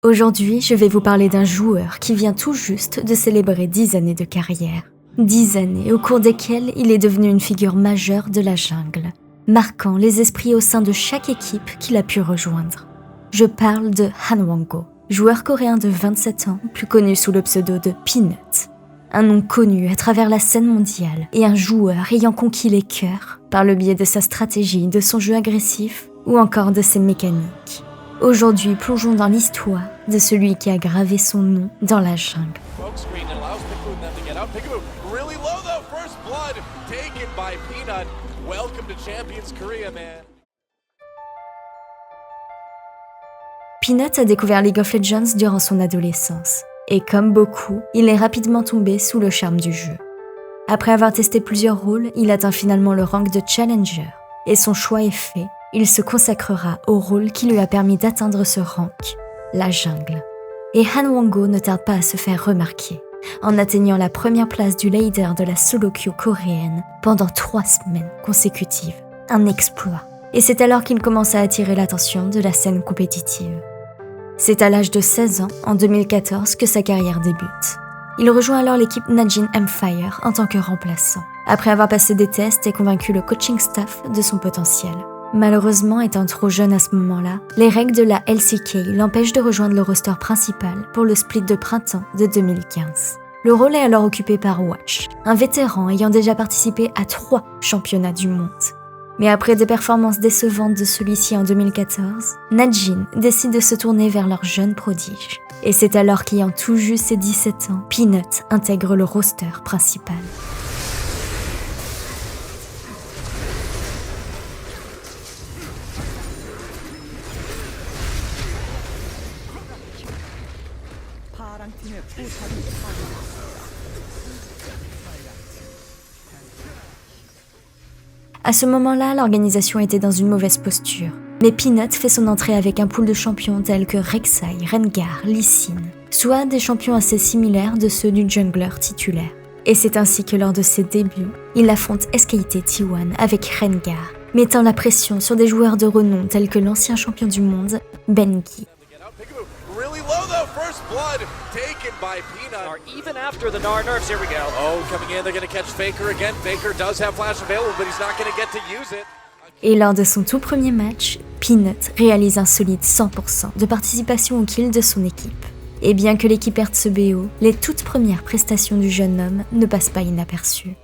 Aujourd'hui, je vais vous parler d'un joueur qui vient tout juste de célébrer 10 années de carrière. 10 années au cours desquelles il est devenu une figure majeure de la jungle, marquant les esprits au sein de chaque équipe qu'il a pu rejoindre. Je parle de Han Wang-go, joueur coréen de 27 ans, plus connu sous le pseudo de Peanut. Un nom connu à travers la scène mondiale et un joueur ayant conquis les cœurs par le biais de sa stratégie, de son jeu agressif ou encore de ses mécaniques. Aujourd'hui, plongeons dans l'histoire de celui qui a gravé son nom dans la jungle. Peanut a découvert League of Legends durant son adolescence, et comme beaucoup, il est rapidement tombé sous le charme du jeu. Après avoir testé plusieurs rôles, il atteint finalement le rank de Challenger, et son choix est fait. Il se consacrera au rôle qui lui a permis d'atteindre ce rank, la jungle. Et Han Wang-go ne tarde pas à se faire remarquer, en atteignant la première place du leader de la solo queue coréenne pendant 3 semaines consécutives. Un exploit. Et c'est alors qu'il commence à attirer l'attention de la scène compétitive. C'est à l'âge de 16 ans, en 2014, que sa carrière débute. Il rejoint alors l'équipe Najin Empire en tant que remplaçant, après avoir passé des tests et convaincu le coaching staff de son potentiel. Malheureusement, étant trop jeune à ce moment-là, les règles de la LCK l'empêchent de rejoindre le roster principal pour le split de printemps de 2015. Le rôle est alors occupé par Watch, un vétéran ayant déjà participé à 3 championnats du monde. Mais après des performances décevantes de celui-ci en 2014, Najin décide de se tourner vers leur jeune prodige. Et c'est alors qu'ayant tout juste ses 17 ans, Peanut intègre le roster principal. À ce moment-là, l'organisation était dans une mauvaise posture. Mais Peanut fait son entrée avec un pool de champions tels que Rek'Sai, Rengar, Lee Sin, soit des champions assez similaires de ceux du jungler titulaire. Et c'est ainsi que lors de ses débuts, il affronte SKT T1 avec Rengar, mettant la pression sur des joueurs de renom tels que l'ancien champion du monde, Bengi. Even after the Gnar nerfs, here we go. Oh, coming in, they're going to catch Faker again. Faker does have flash available, but he's not going to get to use it. Et lors de son tout premier match, Peanut réalise un solide 100% de participation au kill de son équipe. Et bien que l'équipe perde ce BO, les toutes premières prestations du jeune homme ne passent pas inaperçues.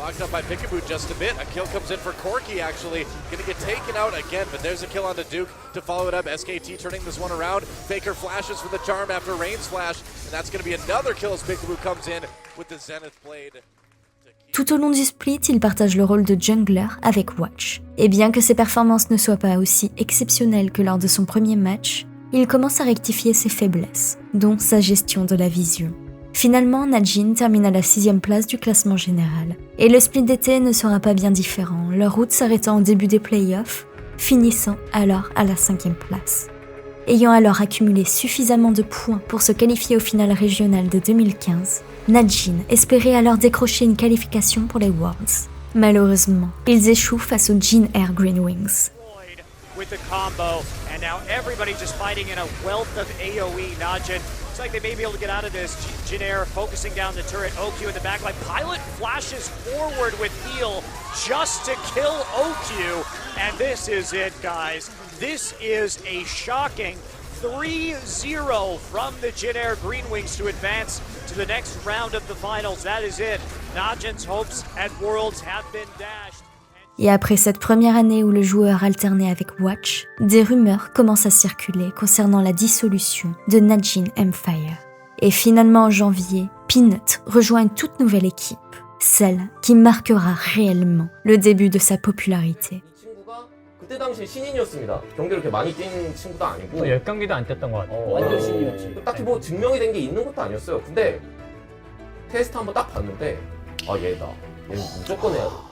Locked up by Peekaboo just a bit. A kill comes in for Corki, actually. Gonna get taken out again, but there's a kill on the Duke to follow it up. SKT turning this one around. Faker flashes for the charm after Rain's flash, and that's gonna be another kill as Peekaboo comes in with the Zenith Blade. Tout au long du split, il partage le rôle de jungler avec Watch. Et bien que ses performances ne soient pas aussi exceptionnelles que lors de son premier match, il commence à rectifier ses faiblesses, dont sa gestion de la vision. Finalement, Najin termine à la 6e place du classement général. Et le split d'été ne sera pas bien différent, leur route s'arrêtant au début des playoffs, finissant alors à la 5e place. Ayant alors accumulé suffisamment de points pour se qualifier au final régional de 2015, Najin espérait alors décrocher une qualification pour les Worlds. Malheureusement, ils échouent face aux Jin Air Green Wings. With the combo, and now everybody just fighting in a wealth of AoE. Najin looks like they may be able to get out of this. Jin Air focusing down the turret. OQ in the backline. Pilot flashes forward with heal just to kill OQ. And this is it, guys. This is a shocking 3-0 from the Jin Air Green Wings to advance to the next round of the finals. That is it. Najin's hopes at Worlds have been dashed. Et après cette première année où le joueur alternait avec Watch, des rumeurs commencent à circuler concernant la dissolution de Najin Empire. Et finalement en janvier, Peanut rejoint une toute nouvelle équipe, celle qui marquera réellement le début de sa popularité. 그때 당시 신인이었습니다. 경기를 그렇게 많이 뛴 친구도 아니고 10경기도 안 뛰었던 것 같아요. 완전 신인이었지. 딱히 뭐 증명이 된 게 있는 것도 아니었어요. 근데 테스트 한번 딱 봤는데 얘는 무조건 해야 돼.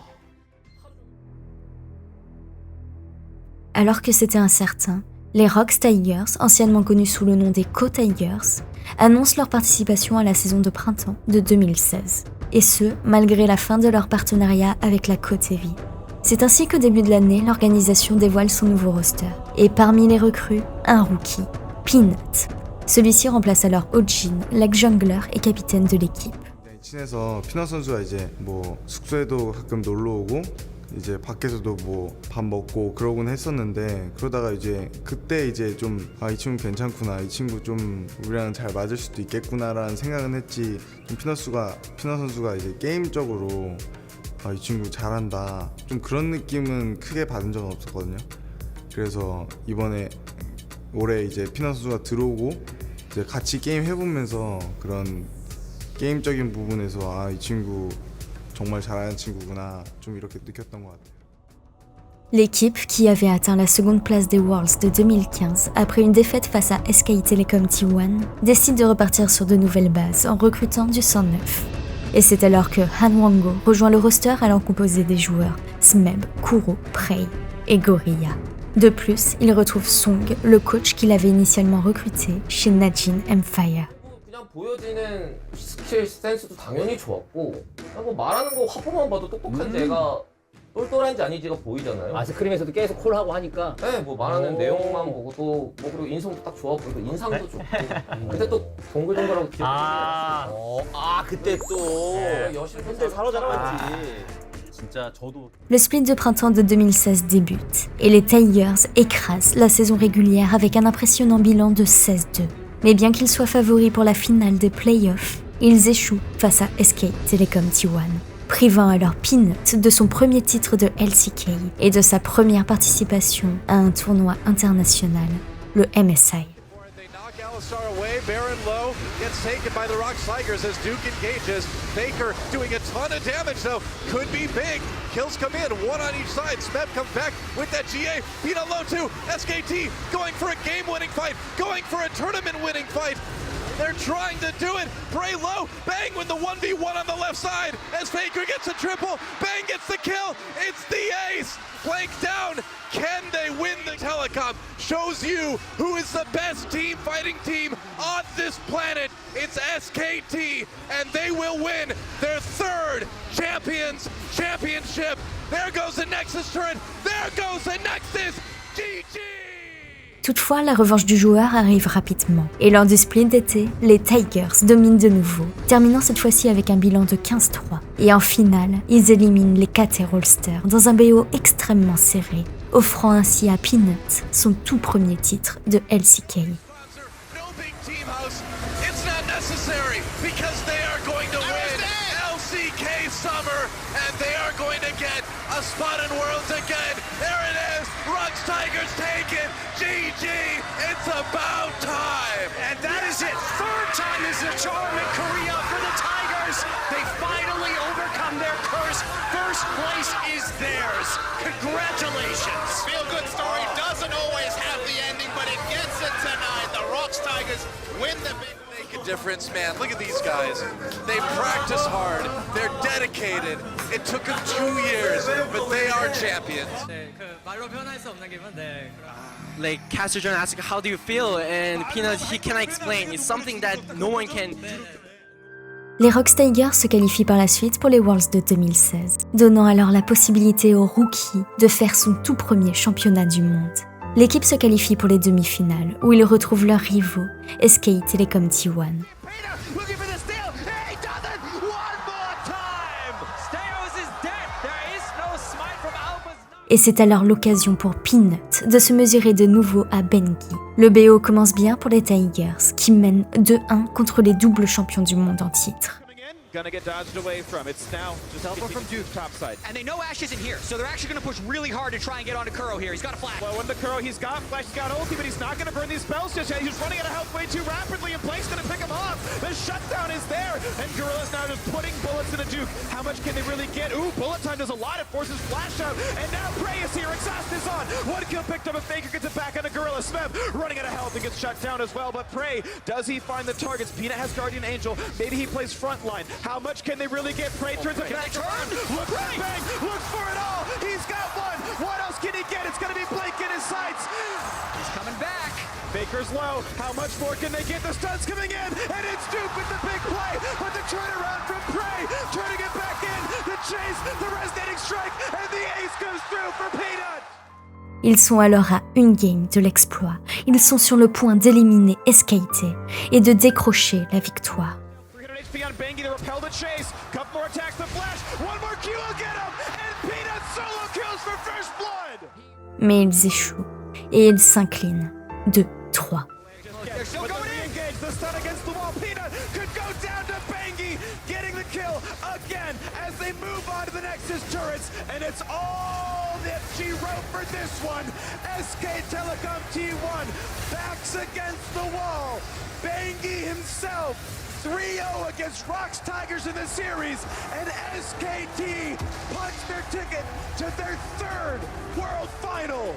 Alors que c'était incertain, les Rox Tigers, anciennement connus sous le nom des Co Tigers, annoncent leur participation à la saison de printemps de 2016. Et ce, malgré la fin de leur partenariat avec la Co TV. C'est ainsi qu'au début de l'année, l'organisation dévoile son nouveau roster. Et parmi les recrues, un rookie, Peanut. Celui-ci remplace alors Ojin, l'ex-jungler et capitaine de l'équipe. 친해서 피넛 선수가 이제 뭐 숙소에도 가끔 놀러 오고 이제 밖에서도 뭐 밥 먹고 그러곤 했었는데 그러다가 이제 그때 이제 좀 이 친구 괜찮구나, 이 친구 좀 우리랑 잘 맞을 수도 있겠구나라는 생각은 했지. 좀 피넛 선수가 이제 게임적으로 이 친구 잘한다 좀 그런 느낌은 크게 받은 적은 없었거든요. 그래서 이번에 올해 이제 피넛 선수가 들어오고 이제 같이 게임 해보면서 그런 게임적인 부분에서 이 친구 정말 잘하는 친구구나 좀 이렇게 느꼈던 것 같아요. L'équipe, qui avait atteint la seconde place des Worlds de 2015 après une défaite face à SK Telecom T1, décide de repartir sur de nouvelles bases en recrutant du sang neuf. Et c'est alors que Han Wango rejoint le roster allant composer des joueurs Smeb, Kuro, Prey et Gorilla. De plus, il retrouve Song, le coach qu'il avait initialement recruté chez Najin Empire. 그냥 보여지는 스킬 센스도 당연히 좋았고 그냥 뭐 말하는 거 화보만 봐도 똑똑한지 애가 똘똘한지 아닌지가 보이잖아요. 스크림에서도 계속 콜하고 하니까. 네, 뭐 말하는 내용만 보고 또 뭐 그리고 인성도 딱 좋아 보이고 인상도 좋고 그때 또 동글동글하고 귀엽고 그때 또 여신 팬들 사로잡았지. 진짜 저도. Le split de printemps de 2016 débute et les Tigers écrasent la saison régulière avec un impressionnant bilan de 16-2. Mais bien qu'ils soient favoris pour la finale des playoffs, ils échouent face à SK Telecom T1, privant alors Peanut de son premier titre de LCK et de sa première participation à un tournoi international, le MSI. They knock Alistar away, Baron low, gets taken by the Rocks Tigers as Duke engages. Faker doing a ton of damage though, could be big. Kills come in, one on each side. Smeb comes back with that GA. Peanut low too. SKT going for a game-winning fight, going for a tournament-winning fight. They're trying to do it. Bray low, Bang with the 1v1 on the left side as Faker gets a triple. Bang gets the kill. It's the ace. Blank down. Can they win the telecom? Shows you who is the best fighting team on this planet. It's SKT, and they will win their third championship. There goes the Nexus turret. There goes the Nexus. GG. Toutefois, la revanche du joueur arrive rapidement. Et lors du split d'été, les Tigers dominent de nouveau, terminant cette fois-ci avec un bilan de 15-3. Et en finale, ils éliminent les KT Rolster dans un BO extrêmement serré, offrant ainsi à Peanut son tout premier titre de LCK. A spot in Worlds again. There it is. Rocks Tigers take it. GG. It's about time. And that is it. Third time is the charm in Korea for the Tigers. They finally overcome their curse. First place is theirs. Congratulations. Feel-good story doesn't always have the ending, but it gets it tonight. The Rocks Tigers win the big. Make a difference, man. Look at these guys. They practice hard. They're dedicated. It took them 2 years, but they are champions. Like Castor asked, how do you feel? And Peanut, he cannot explain. It's something that no one can. Les Rocks Tigers se qualifient par la suite pour les Worlds de 2016, donnant alors la possibilité aux rookies de faire son tout premier championnat du monde. L'équipe se qualifie pour les demi-finales, où ils retrouvent leurs rivaux, SK Telecom T1. Et c'est alors l'occasion pour Peanut de se mesurer de nouveau à Bengi. Le BO commence bien pour les Tigers, qui mènent 2-1 contre les doubles champions du monde en titre. Gonna get dodged away from. It's now just teleport from Duke top side. And they know Ash isn't here, so they're actually gonna push really hard to try and get onto Kuro here. He's got a flash. Well, when the Kuro, he's got flash, he's got ulti, but he's not gonna burn these spells just yet. He's running out of health way too rapidly, and Blake's gonna pick him off. The shutdown is there, and Gorilla's now just putting bullets into Duke. How much can they really get? Ooh, bullet time does a lot. It forces flash out, and now Prey is here. Exhaust is on. One kill picked up, and Faker gets it back onto Gorilla. Smeb running out of health and gets shut down as well, but Prey, does he find the targets? Peanut has Guardian Angel. Maybe he plays frontline. How much can they really get? Prey turns a back turn. Look, Bang looks for it all. He's got one. What else can he get? It's going to be Blake in his sights. He's coming back. Faker's low. How much more can they get? The stun's coming in, and it's Duke with the big play. But the turnaround from Prey, turning it back in. The chase, the resonating strike, and the ace goes through for Peanut. Ils sont alors à une game de l'exploit. Ils sont sur le point d'éliminer SKT et de décrocher la victoire. 300 HP on Bengi to repel the chase. Couple more attacks to Flash. One more Q will get him. And Peanut solo kills for first blood. Mais ils échouent et ils s'inclinent 2-3. They're still going to engage. The stun against the wall. Peanut could go down to Bengi, getting the kill again as they move on to the Nexus turrets. And it's all that she wrote for this one. SK Telecom T1 backs against the wall. Bengi himself 3-0 against Rocks Tigers in the series, and SKT punched their ticket to their third World Final.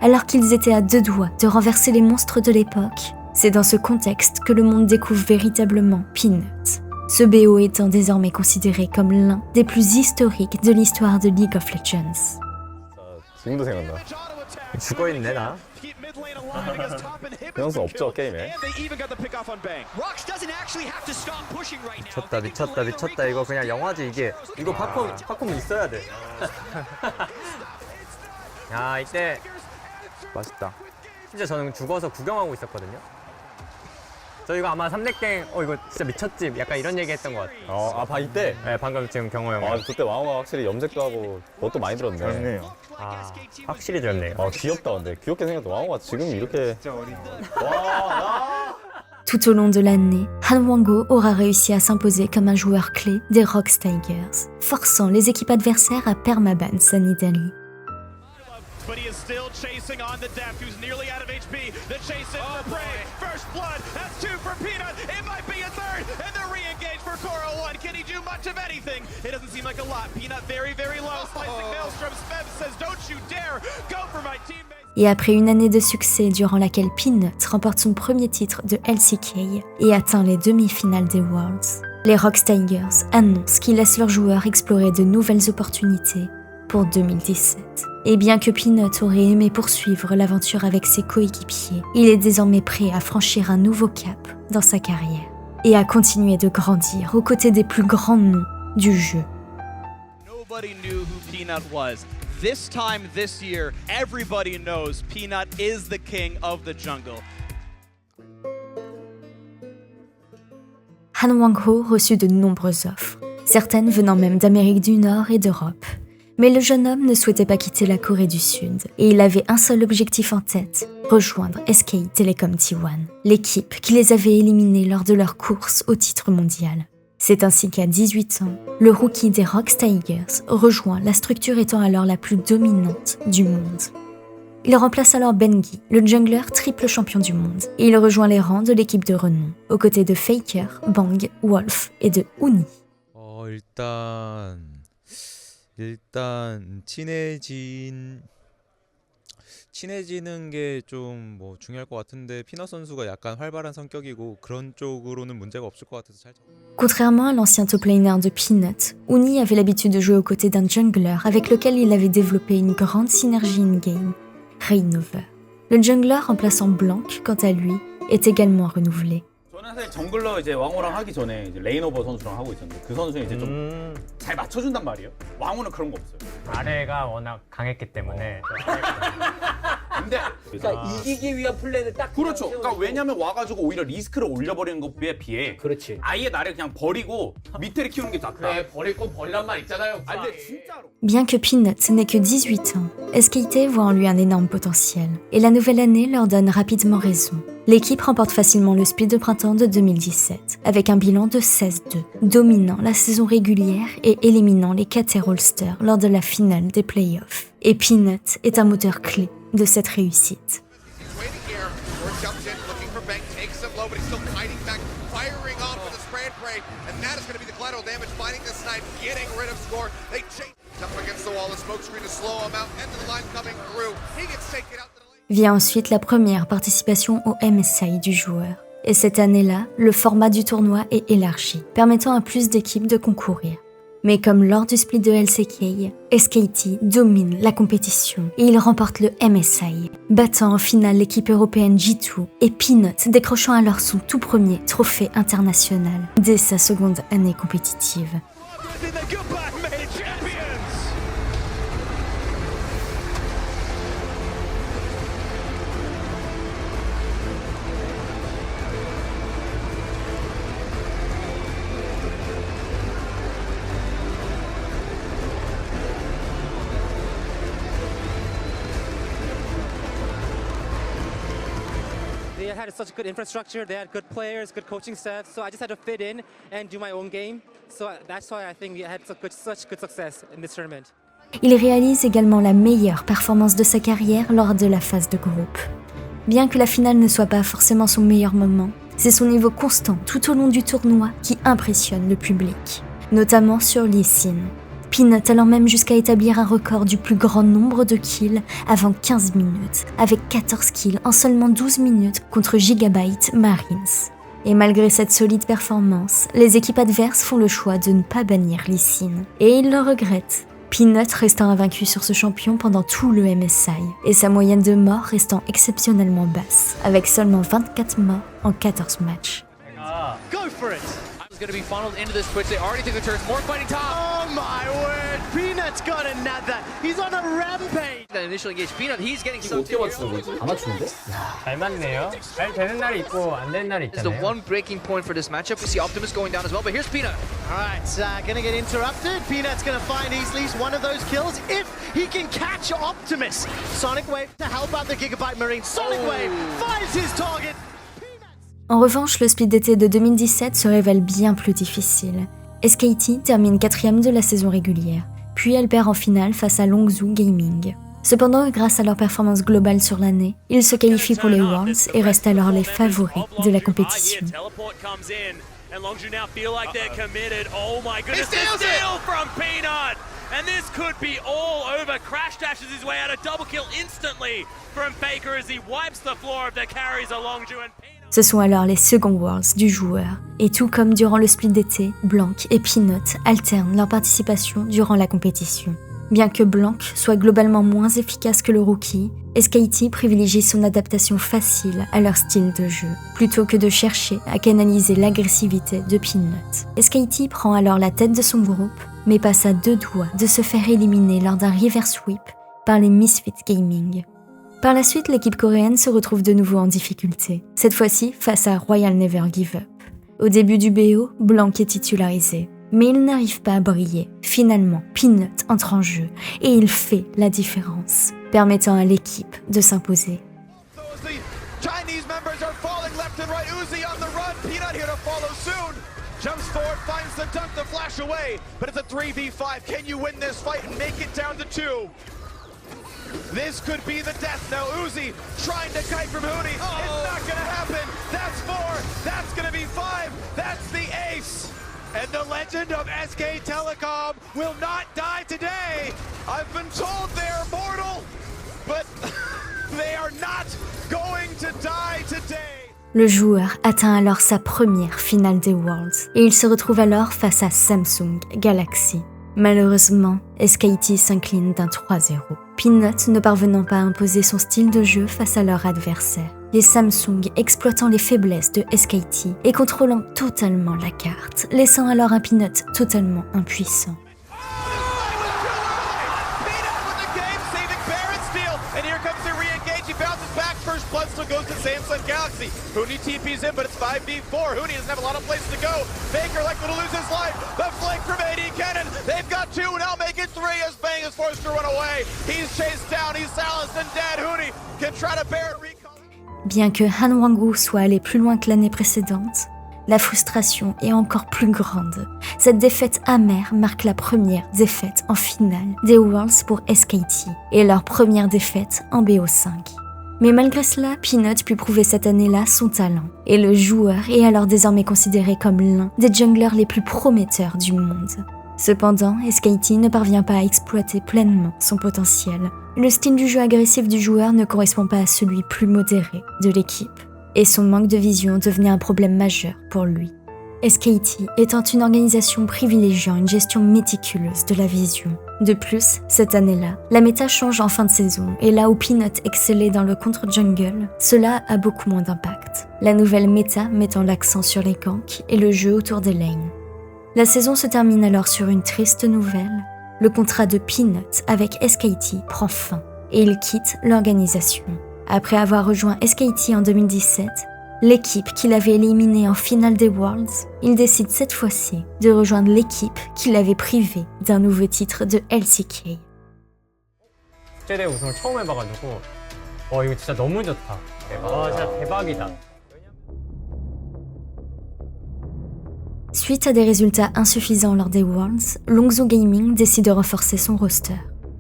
Alors qu'ils étaient à 2 doigts de renverser les monstres de l'époque, c'est dans ce contexte que le monde découvre véritablement Peanut. Ce BO étant désormais considéré comme l'un des plus historiques de l'histoire de League of Legends. 지금도 생각나. 죽어있네 나. 변수 없죠 게임에. 미쳤다 이거 그냥 영화지 이게. 이거 팝콘 있어야 돼. 야 이때 맛있다. 진짜 저는 죽어서 구경하고 있었거든요. 저 이거 아마 삼렉땡 이거 진짜 미쳤지 약간 이런 얘기 했던 것 같아요. 아 이때? 네 방금 지금 경호 형이. 아 그때 왕호가 확실히 염색도 하고 뭣도 많이 들었네. 그렇네요. 아 확실히 젊네요. 아 귀엽다 근데 귀엽게 생겼다. 왕호가 지금 이렇게. 진짜 어린데. 와. Tout au long de l'année, Han Wango aura réussi à s'imposer comme un joueur clé des Rocks Tigers, forçant les équipes adversaires à permaban sa Nidalee. But he is still chasing on the Deft, who's nearly out of HP. The chase in for Prey. First blood. That's 2 for Peanut. It might be a third. And the re-engage for Coro 1. Can he do much of anything? It doesn't seem like a lot. Peanut very, very low. Slicing Maelstrom. Spev says, don't you dare go for my teammates. Et après une année de succès durant laquelle Peanut remporte son premier titre de LCK et atteint les demi-finales des Worlds, les Rocks Tigers annoncent qu'ils laissent leurs joueurs explorer de nouvelles opportunités pour 2017. Et bien que Peanut aurait aimé poursuivre l'aventure avec ses coéquipiers, il est désormais prêt à franchir un nouveau cap dans sa carrière et à continuer de grandir aux côtés des plus grands noms du jeu. Nobody knew who Peanut was. This time this year, everybody knows Peanut is the king of the jungle. Han Wang-ho reçut de nombreuses offres, certaines venant même d'Amérique du Nord et d'Europe. Mais le jeune homme ne souhaitait pas quitter la Corée du Sud et il avait un seul objectif en tête, rejoindre SK Telecom T1, l'équipe qui les avait éliminés lors de leur course au titre mondial. C'est ainsi qu'à 18 ans, le rookie des Rocks Tigers rejoint la structure étant alors la plus dominante du monde. Il remplace alors Bengi, le jungler triple champion du monde, et il rejoint les rangs de l'équipe de renom, aux côtés de Faker, Bang, Wolf et de Uni. 일단 친해지는 게 좀 뭐 중요할 것 같은데 피넛 선수가 약간 활발한 성격이고 그런 쪽으로는 문제가 없을 것 같아서 잘. Contrairement à l'ancien top laner de Peanut, Uni avait l'habitude de jouer aux côtés d'un jungler avec lequel il avait développé une grande synergie in-game, Rainover. Le jungler remplaçant Blanc, quant à lui, est également renouvelé. 저는 사실 정글러 이제 왕호랑 하기 전에 이제 레이노버 선수랑 하고 있었는데 그 선수는 이제 좀 잘 맞춰준단 말이에요. 왕호는 그런 거 없어요. 아래가 워낙 강했기 때문에. 근데 그러니까 이기기 위한 플랜을 딱 그렇죠. 그러니까 왜냐면 와가지고 오히려 리스크를 올려버리는 것에 비해 그렇지. 아예 나를 그냥 버리고 밑에를 키우는 게 낫다. 그래 버릴 건 버리란 말 있잖아요. 아 근데 진짜로. Bien que Peanut n'ait que 18 ans, SKT voit en lui un énorme potentiel, et la nouvelle année leur donne rapidement raison. L'équipe remporte facilement le split de printemps de 2017, avec un bilan de 16-2, dominant la saison régulière et éliminant les KT Rolster lors de la finale des playoffs. Et Peanut est un moteur clé de cette réussite. Vient ensuite la première participation au MSI du joueur. Et cette année-là, le format du tournoi est élargi, permettant à plus d'équipes de concourir. Mais comme lors du split de LCK, SKT domine la compétition et il remporte le MSI, battant en finale l'équipe européenne G2 et Peanut décrochant alors son tout premier trophée international dès sa seconde année compétitive. they had such good infrastructure, they had good players, good coaching staff, so I just had to fit in and do my own game. So that's why I think we had such good success in this tournament. Il réalise également la meilleure performance de sa carrière lors de la phase de groupe. Bien que la finale ne soit pas forcément son meilleur moment, c'est son niveau constant tout au long du tournoi qui impressionne le public, notamment sur Lee Sin. Peanut allant même jusqu'à établir un record du plus grand nombre de kills avant 15 minutes, avec 14 kills en seulement 12 minutes contre Gigabyte Marines. Et malgré cette solide performance, les équipes adverses font le choix de ne pas bannir Lee Sin, et ils le regrettent. Peanut restant invaincu sur ce champion pendant tout le MSI, et sa moyenne de morts restant exceptionnellement basse, avec seulement 24 morts en 14 matchs. Go for it! Going to be funneled into this Twitch. They already think the turn's more fighting top. Oh my word! Peanut's got another. He's on a rampage. That initially engaged Peanut. He's getting so. 어떻게 맞추는 거지? 다 맞추는데? 잘 맞네요. 잘 되는 날이 있고 안 되는 날이 This is the 있잖아요. one breaking point for this matchup. We see Optimus going down as well, but here's Peanut. Alright, gonna get interrupted. Peanut's gonna find easily one of those kills if he can catch Optimus. Sonic Wave to help out the Gigabyte Marine. Sonic Wave finds his target. En revanche, le split d'été de 2017 se révèle bien plus difficile. SKT termine 4e de la saison régulière, puis elle perd en finale face à Longzhou Gaming. Cependant, grâce à leur performance globale sur l'année, ils se qualifient pour les Worlds et restent alors les favoris de la compétition. And Longzhou now feel like they're committed. Oh my goodness, the steal from Peanut! And this could be all over. Crash dashes his way out, a double kill instantly from Faker as he wipes the floor of the carries of Longzhou and Peanut. Ce sont alors les second Worlds du joueur, et tout comme durant le split d'été, Blanc et Peanut alternent leur participation durant la compétition. Bien que Blanc soit globalement moins efficace que le rookie, SKT privilégie son adaptation facile à leur style de jeu, plutôt que de chercher à canaliser l'agressivité de Peanut. SKT prend alors la tête de son groupe, mais passe à 2 doigts de se faire éliminer lors d'un reverse sweep par les Misfit Gaming. Par la suite, l'équipe coréenne se retrouve de nouveau en difficulté, cette fois-ci face à Royal Never Give Up. Au début du BO, Blanc est titularisé, mais il n'arrive pas à briller. Finalement, Peanut entre en jeu et il fait la différence, permettant à l'équipe de s'imposer. Chinese members are falling left and right. Uzi on the run. Peanut here to follow soon. Jumps forward, finds the dunk to flash away, but it's a 3v5. Can you win this fight and make it down to 2? This could be the death now. Uzi trying to kite from Hootie. It's not gonna happen. That's 4. That's gonna be 5. That's the ace. And the legend of SK Telecom will not die today. I've been told they're mortal, but they are not going to die today. Le joueur atteint alors sa première finale des Worlds et il se retrouve alors face à Samsung Galaxy. Malheureusement, SKT s'incline d'un 3-0. Peanut ne parvenant pas à imposer son style de jeu face à leur adversaire. Les Samsung exploitant les faiblesses de SKT et contrôlant totalement la carte, laissant alors un Peanut totalement impuissant. First blood still goes to Samsung Galaxy. Hootie TP's in, but it's 5v4. Hootie doesn't have a lot of places to go. Faker likely to lose his life. The flank from AD Cannon. They've got 2, now make it 3 as Bang is forced to run away. He's chased down, he's silenced and dead. Hootie can try to bear it. Bien que Han Wang-woo soit allé plus loin que l'année précédente, la frustration est encore plus grande. Cette défaite amère marque la première défaite en finale des Worlds pour SKT et leur première défaite en BO5. Mais malgré cela, Peanut put prouver cette année-là son talent, et le joueur est alors désormais considéré comme l'un des junglers les plus prometteurs du monde. Cependant, SKT ne parvient pas à exploiter pleinement son potentiel. Le style du jeu agressif du joueur ne correspond pas à celui plus modéré de l'équipe, et son manque de vision devenait un problème majeur pour lui. SKT étant une organisation privilégiant une gestion méticuleuse de la vision. De plus, cette année-là, la méta change en fin de saison et là où Peanut excellait dans le contre-jungle, cela a beaucoup moins d'impact. La nouvelle méta mettant l'accent sur les ganks et le jeu autour des lanes. La saison se termine alors sur une triste nouvelle. Le contrat de Peanut avec SKT prend fin et il quitte l'organisation. Après avoir rejoint SKT en 2017, l'équipe qu'il avait éliminée en finale des Worlds, il décide cette fois-ci de rejoindre l'équipe qui l'avait privé d'un nouveau titre de LCK. 국제대회 우승을 처음 해봐가지고 이거 진짜 너무 좋다. 진짜 대박이다. Suite à des résultats insuffisants lors des Worlds, Longzhou Gaming décide de renforcer son roster.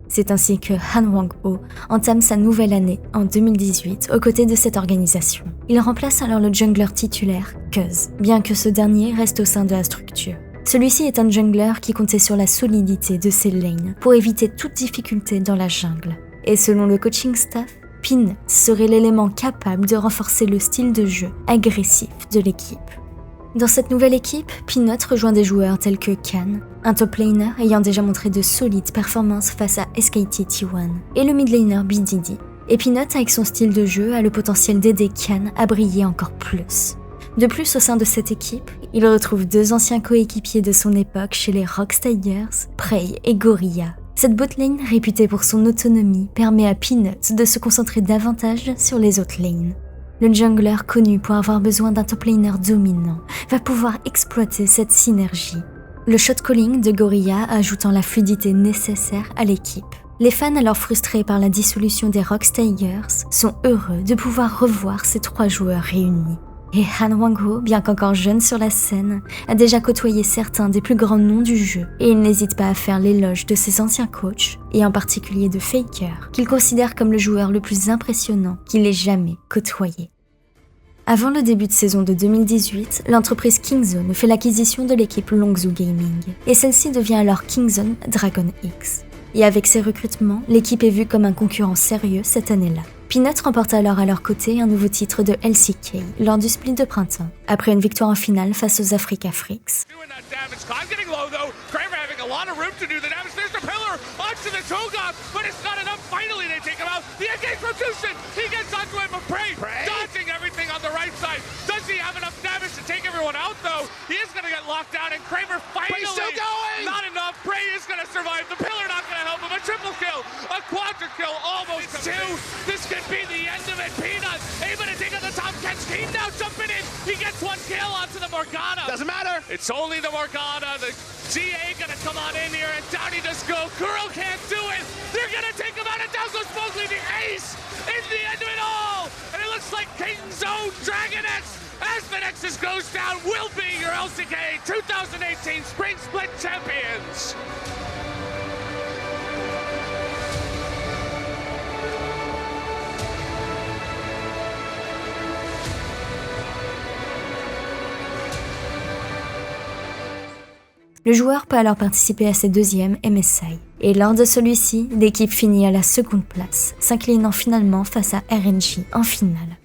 C'est ainsi que Han Wang-ho entame sa nouvelle année en 2018 aux côtés de cette organisation. Il remplace alors le jungler titulaire, Cuz, bien que ce dernier reste au sein de la structure. Celui-ci est un jungler qui comptait sur la solidité de ses lanes pour éviter toute difficulté dans la jungle. Et selon le coaching staff, Peanut serait l'élément capable de renforcer le style de jeu agressif de l'équipe. Dans cette nouvelle équipe, Peanut rejoint des joueurs tels que Kan, un top laner ayant déjà montré de solides performances face à SKT T1, et le mid laner BDD. Et Peanut, avec son style de jeu, a le potentiel d'aider Kan à briller encore plus. De plus, au sein de cette équipe, il retrouve deux anciens coéquipiers de son époque chez les Rox Tigers, Prey et Gorilla. Cette botlane, réputée pour son autonomie, permet à Peanut de se concentrer davantage sur les autres lanes. Le jungler, connu pour avoir besoin d'un top laner dominant, va pouvoir exploiter cette synergie. Le shot calling de Gorilla ajoutant la fluidité nécessaire à l'équipe. Les fans, alors frustrés par la dissolution des Rox Tigers, sont heureux de pouvoir revoir ces trois joueurs réunis. Et Han Wang-ho, bien qu'encore jeune sur la scène, a déjà côtoyé certains des plus grands noms du jeu et il n'hésite pas à faire l'éloge de ses anciens coachs, et en particulier de Faker, qu'il considère comme le joueur le plus impressionnant qu'il ait jamais côtoyé. Avant le début de saison de 2018, l'entreprise Kingzone fait l'acquisition de l'équipe Longzhou Gaming, et celle-ci devient alors Kingzone Dragon X. Et avec ces recrutements, l'équipe est vue comme un concurrent sérieux cette année-là. Peanut remporte alors à leur côté un nouveau titre de LCK lors du split de printemps, après une victoire en finale face aux Africa Freaks. Triple kill, a quadra kill, almost two. This could be the end of it. Peanut able to take on the top catch. Keen now jumping in. He gets one kill onto the Morgana. Doesn't matter. It's only the Morgana. The GA gonna come on in here and down he just go. Kuro can't do it. They're gonna take him out. And down goes Mowgli, the ace in the end of it all. And it looks like Kingzone Dragon X, as the Nexus goes down, will be your LCK 2018 Spring Split Champions. Le joueur peut alors participer à ses deuxièmes MSI. Et lors de celui-ci, l'équipe finit à la seconde place, s'inclinant finalement face à RNG en finale.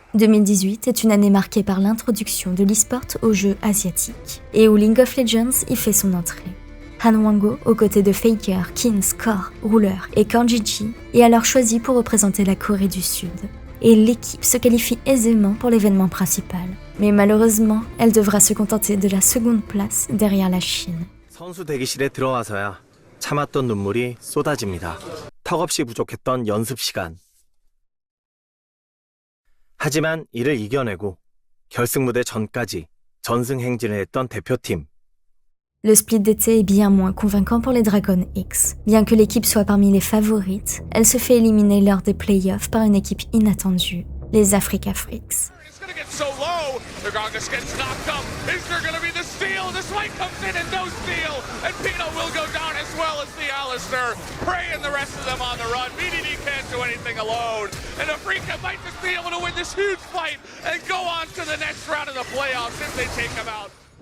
« 2018 est une année marquée par l'introduction de l'e-sport aux jeux asiatiques, et où League of Legends y fait son entrée. Han Wang-ho, aux côtés de Faker, Kins, Core, Ruler et Kornjiji, est alors choisi pour représenter la Corée du Sud. Et l'équipe se qualifie aisément pour l'événement principal. Mais malheureusement, elle devra se contenter de la seconde place derrière la Chine. 선수 대기실에 들어와서야 참았던 눈물이 쏟아집니다. 턱없이 부족했던 연습 시간. 하지만 이를 이겨내고 결승 무대 전까지 전승 행진을 했던 대표팀. Le split d'été est bien moins convaincant pour les Dragon X. Bien que l'équipe soit parmi les favorites, elle se fait éliminer lors des playoffs par une équipe inattendue, les Africa Freaks.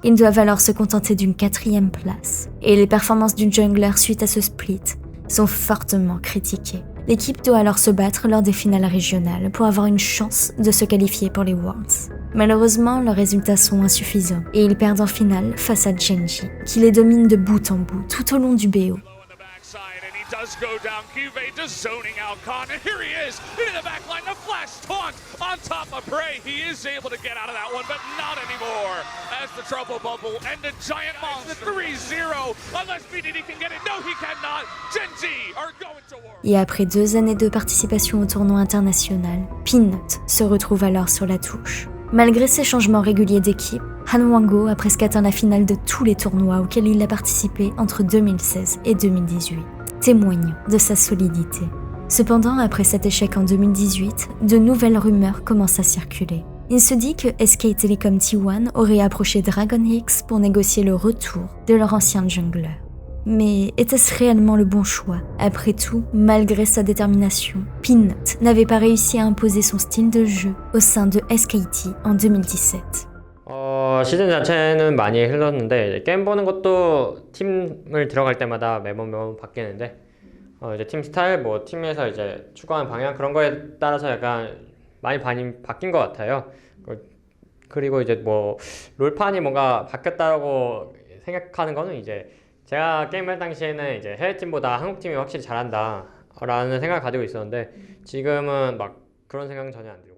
Ils doivent alors se contenter d'une 4e place. Et les performances du jungler suite à ce split sont fortement critiquées. L'équipe doit alors se battre lors des finales régionales pour avoir une chance de se qualifier pour les Worlds. Malheureusement, leurs résultats sont insuffisants et ils perdent en finale face à Genji, qui les domine de bout en bout tout au long du BO. does go down. Cuvée just zoning out Khan, and here he is into the back line. The flash taunt on top of Prey. He is able to get out of that one, but not anymore. As the trouble bubble and the giant monster 3-0. Unless BDD can get it. No, he cannot. Gen Z are going to war. Et après 2 années de participation au tournoi international, Peanut se retrouve alors sur la touche. Malgré ses changements réguliers d'équipe, Han Wango a presque atteint la finale de tous les tournois auxquels il a participé entre 2016 et 2018, témoignant de sa solidité. Cependant, après cet échec en 2018, de nouvelles rumeurs commencent à circuler. Il se dit que SK Telecom T1 aurait approché Dragon X pour négocier le retour de leur ancien jungler. Mais était-ce réellement le bon choix? Après tout, malgré sa détermination, Peanut n'avait pas réussi à imposer son style de jeu au sein de SKT en 2017. 시즌 자체는 많이 흘렀는데 게임 보는 것도 팀을 들어갈 때마다 매번 바뀌는데 이제 팀 스타일, 뭐 팀에서 이제 추구하는 방향 그런 거에 따라서 약간 많이 바뀐 것 같아요. 그리고 이제 뭐 롤판이 뭔가 바뀌었다고 생각하는 거는 이제 제가 게임할 당시에는 이제 해외 팀보다 한국 팀이 확실히 잘한다라는 생각을 가지고 있었는데 지금은 막 그런 생각은 전혀 안 들고요.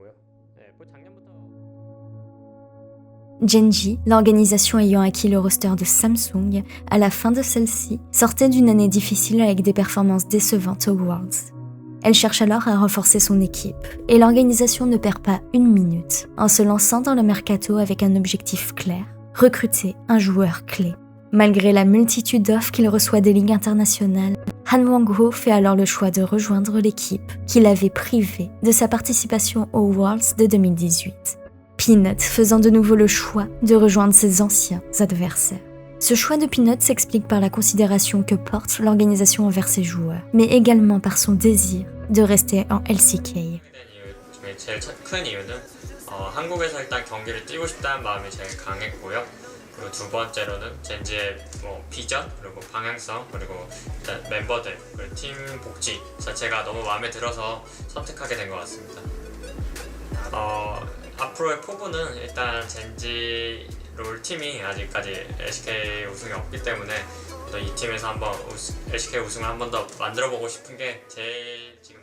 Gen.G, l'organisation ayant acquis le roster de Samsung, à la fin de celle-ci, sortait d'une année difficile avec des performances décevantes aux Worlds. Elle cherche alors à renforcer son équipe, et l'organisation ne perd pas une minute en se lançant dans le mercato avec un objectif clair, recruter un joueur clé. Malgré la multitude d'offres qu'il reçoit des ligues internationales, Han Wang-ho fait alors le choix de rejoindre l'équipe qui l'avait privé de sa participation aux Worlds de 2018. Peanut faisant de nouveau le choix de rejoindre ses anciens adversaires. Ce choix de Peanut s'explique par la considération que porte l'organisation envers ses joueurs, mais également par son désir de rester en LCK. 제일 큰 이유는 한국에서 일단 경기를 뛰고 싶다는 마음이 제일 강했고요. 그리고 두 번째로는 젠지의 뭐 비전 그리고 방향성 그리고 일단 멤버들 그리고 팀 복지 자체가 너무 마음에 들어서 선택하게 된 것 같습니다. 앞으로의 포부는 일단 젠지 롤팀이 아직까지 LCK 우승이 없기 때문에 또 이 팀에서 한번 LCK 우승을 한 번 더 만들어보고 싶은 게 제일 지금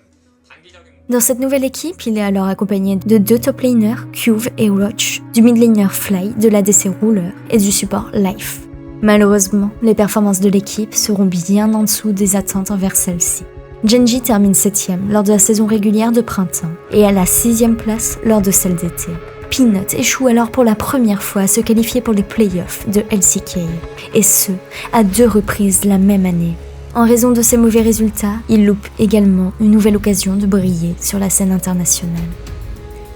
단기적인. Dans cette nouvelle équipe, il est alors accompagné de 2 top laners, Cuve et Roach, du mid laner Fly, de l'ADC Ruler et du support Life. Malheureusement, les performances de l'équipe seront bien en dessous des attentes envers celle-ci. Gen.G termine 7ème lors de la saison régulière de printemps et à la 6ème place lors de celle d'été. Peanut échoue alors pour la première fois à se qualifier pour les playoffs de LCK, et ce, à 2 reprises la même année. En raison de ces mauvais résultats, il loupe également une nouvelle occasion de briller sur la scène internationale.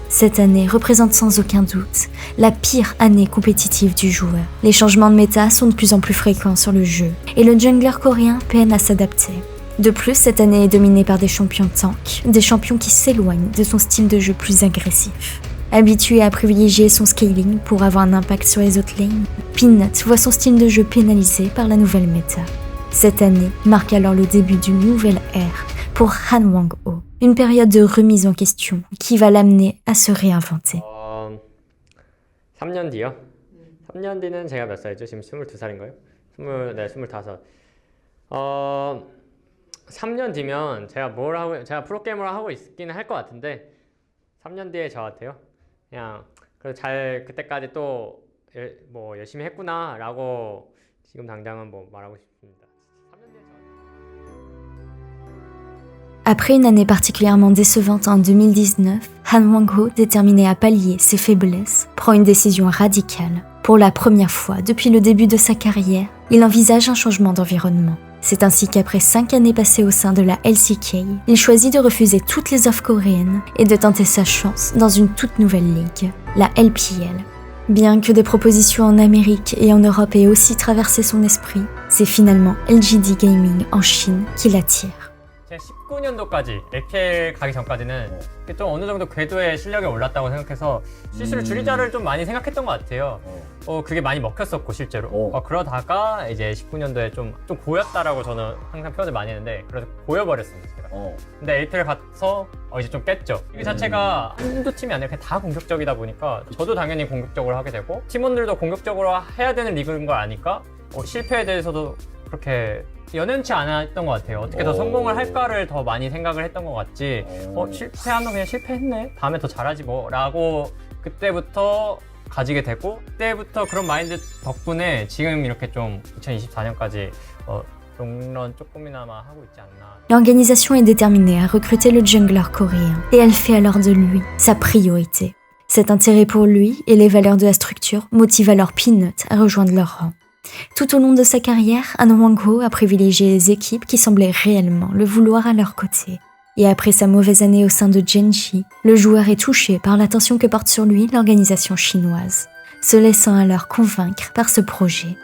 Cette année représente sans aucun doute la pire année compétitive du joueur. Les changements de méta sont de plus en plus fréquents sur le jeu, et le jungler coréen peine à s'adapter. De plus, cette année est dominée par des champions tank, des champions qui s'éloignent de son style de jeu plus agressif. Habitué à privilégier son scaling pour avoir un impact sur les autres lanes, Peanut voit son style de jeu pénalisé par la nouvelle méta. Cette année marque alors le début d'une nouvelle ère pour Han Wang-ho, une période de remise en question qui va l'amener à se réinventer. 3년 뒤요? 3년 뒤는 제가 몇 살이죠? 지금 22살인가요? 25. 3년 뒤면 제가 프로게이머를 하고 있기는 할 것 같은데 3년 뒤에 저 같아요. 그냥 잘 그때까지 또 뭐 열심히 했구나라고 지금 당장은 뭐 말하고 싶습니다. Après une année particulièrement décevante en 2019, Han Wang-ho, déterminé à pallier ses faiblesses, prend une décision radicale. Pour la première fois depuis le début de sa carrière, il envisage un changement d'environnement. C'est ainsi qu'après 5 années passées au sein de la LCK, il choisit de refuser toutes les offres coréennes et de tenter sa chance dans une toute nouvelle ligue, la LPL. Bien que des propositions en Amérique et en Europe aient aussi traversé son esprit, c'est finalement LGD Gaming en Chine qui l'attire. 19년도까지 LPL 가기 전까지는 좀 어느 정도 궤도의 실력이 올랐다고 생각해서 실수를 줄이자를 좀 많이 생각했던 것 같아요. 그게 많이 먹혔었고 실제로. 그러다가 이제 19년도에 좀 고였다라고 저는 항상 표현을 많이 했는데 그래서 고여버렸습니다. 제가. 근데 LPL 가서 이제 좀 깼죠. 이 자체가 한두 팀이 아니라 그냥 다 공격적이다 보니까 저도 당연히 공격적으로 하게 되고 팀원들도 공격적으로 해야 되는 리그인 걸 아니까 실패에 대해서도 그렇게 연연치 않았던 것 같아요. 어떻게 더 성공을 할까를 더 많이 생각을 했던 것 같지. 실패하면 그냥 실패했네. 다음에 더 잘하지 뭐. 라고 그때부터 가지게 되고 그때부터 그런 마인드 덕분에 지금 이렇게 좀 2024년까지 롱런 조금이나마 하고 있지 않나. L'organisation est déterminée à recruter le jungler coréen et elle fait alors de lui sa priorité. Cet intérêt pour lui et les valeurs de la structure motivent alors Peanut à rejoindre leur rang. Tout au long de sa carrière, Han Wang-ho a privilégié les équipes qui semblaient réellement le vouloir à leur côté. Et après sa mauvaise année au sein de Genji, le joueur est touché par l'attention que porte sur lui l'organisation chinoise, se laissant alors convaincre par ce projet.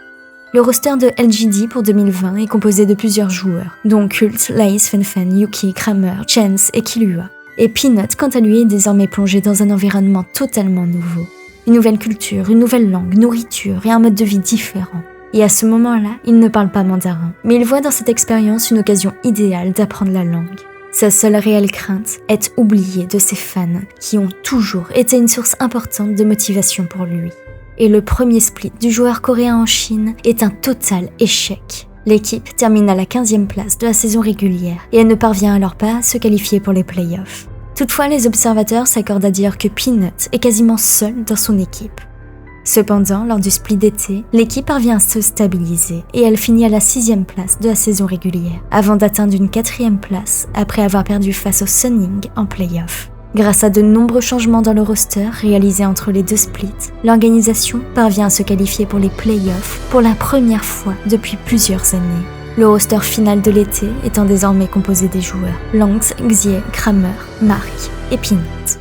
Le roster de LGD pour 2020 est composé de plusieurs joueurs, dont Cult, Lace, Fenfen, Yuki, Kramer, Chance et Killua. Et Peanut, quant à lui, est désormais plongé dans un environnement totalement nouveau. Une nouvelle culture, une nouvelle langue, nourriture et un mode de vie différent. Et à ce moment-là, il ne parle pas mandarin, mais il voit dans cette expérience une occasion idéale d'apprendre la langue. Sa seule réelle crainte est oubliée de ses fans, qui ont toujours été une source importante de motivation pour lui. Et le premier split du joueur coréen en Chine est un total échec. L'équipe termine à la 15e place de la saison régulière et elle ne parvient alors pas à se qualifier pour les playoffs. Toutefois, les observateurs s'accordent à dire que Peanut est quasiment seul dans son équipe. Cependant, lors du split d'été, l'équipe parvient à se stabiliser et elle finit à la 6e place de la saison régulière, avant d'atteindre une 4e place après avoir perdu face au Sunning en playoff. Grâce à de nombreux changements dans le roster réalisés entre les deux splits, l'organisation parvient à se qualifier pour les playoffs pour la première fois depuis plusieurs années. Le roster final de l'été étant désormais composé des joueurs Lance, Xier, Kramer, Mark et Peanut.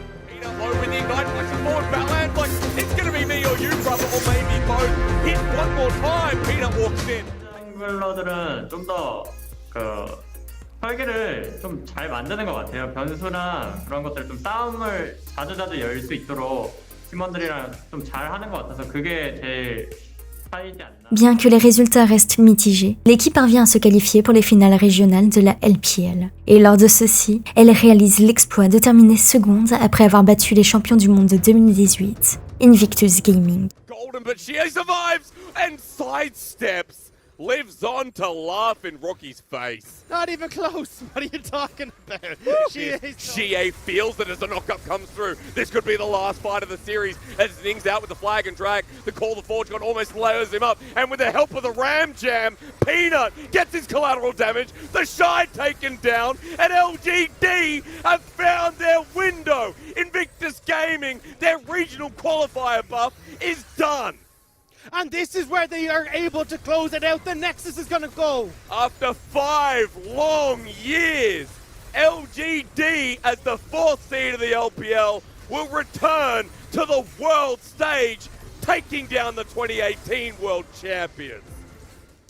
싱글러들은 좀 더 설계를 좀 잘 만드는 것 같아요. 변수나 그런 것들 좀 싸움을 자주자주 열 수 있도록 팀원들이랑 좀 잘 하는 것 같아서 그게 제일 차이지 않나. Bien que les résultats restent mitigés, l'équipe parvient à se qualifier pour les finales régionales de la LPL. Et lors de ceci, elle réalise l'exploit de terminer seconde après avoir battu les champions du monde de 2018, Invictus Gaming. Golden, but she survives and sidesteps. Lives on to laugh in Rocky's face. Not even close. What are you talking about? Xie feels that as the knockup comes through, this could be the last fight of the series. As Ning's out with the flag and drag, the Call of Forge God almost layers him up. And with the help of the Ram Jam, Peanut gets his collateral damage, the Shy taken down, and LGD have found their window. Invictus Gaming, their regional qualifier buff, is done. And this is where they are able to close it out. The Nexus is going to go. After 5 long years, LGD as the 4th seed of the LPL will return to the world stage, taking down the 2018 World Champions.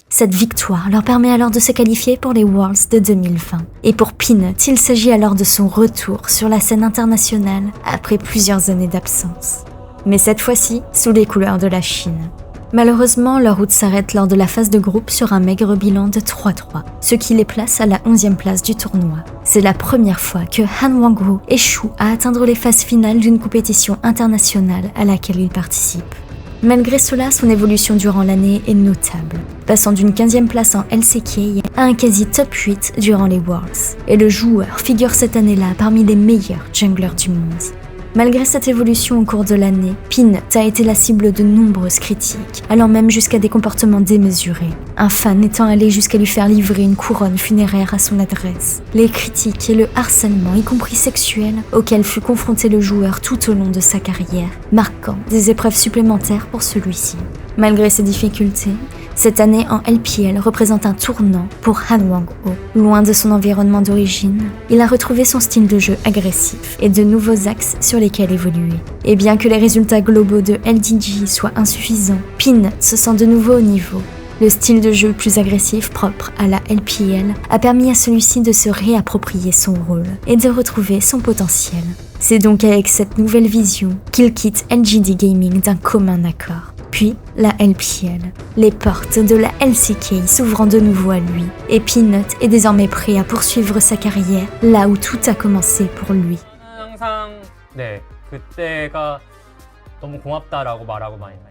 Cette victoire leur permet alors de se qualifier pour les Worlds de 2020. Et pour Peanut, il s'agit alors de son retour sur la scène internationale après plusieurs années d'absence. Mais cette fois-ci, sous les couleurs de la Chine. Malheureusement, leur route s'arrête lors de la phase de groupe sur un maigre bilan de 3-3, ce qui les place à la 11e place du tournoi. C'est la première fois que Han Wang-ho échoue à atteindre les phases finales d'une compétition internationale à laquelle il participe. Malgré cela, son évolution durant l'année est notable, passant d'une 15e place en LCK à un quasi top 8 durant les Worlds. Et le joueur figure cette année-là parmi les meilleurs junglers du monde. Malgré cette évolution au cours de l'année, Peanut a été la cible de nombreuses critiques, allant même jusqu'à des comportements démesurés. Un fan étant allé jusqu'à lui faire livrer une couronne funéraire à son adresse. Les critiques et le harcèlement, y compris sexuel, auxquels fut confronté le joueur tout au long de sa carrière, marquant des épreuves supplémentaires pour celui-ci. Malgré ces difficultés, cette année en LPL représente un tournant pour Han Wang-ho. Loin de son environnement d'origine, il a retrouvé son style de jeu agressif et de nouveaux axes sur lesquels évoluer. Et bien que les résultats globaux de LDG soient insuffisants, Peanut se sent de nouveau au niveau. Le style de jeu plus agressif propre à la LPL a permis à celui-ci de se réapproprier son rôle et de retrouver son potentiel. C'est donc avec cette nouvelle vision qu'il quitte LGD Gaming d'un commun accord. Puis la LPL, les portes de la LCK s'ouvrant de nouveau à lui, et Peanut est désormais prêt à poursuivre sa carrière là où tout a commencé pour lui. 항상 그때가 너무 고맙다라고 말하고 많이 해요.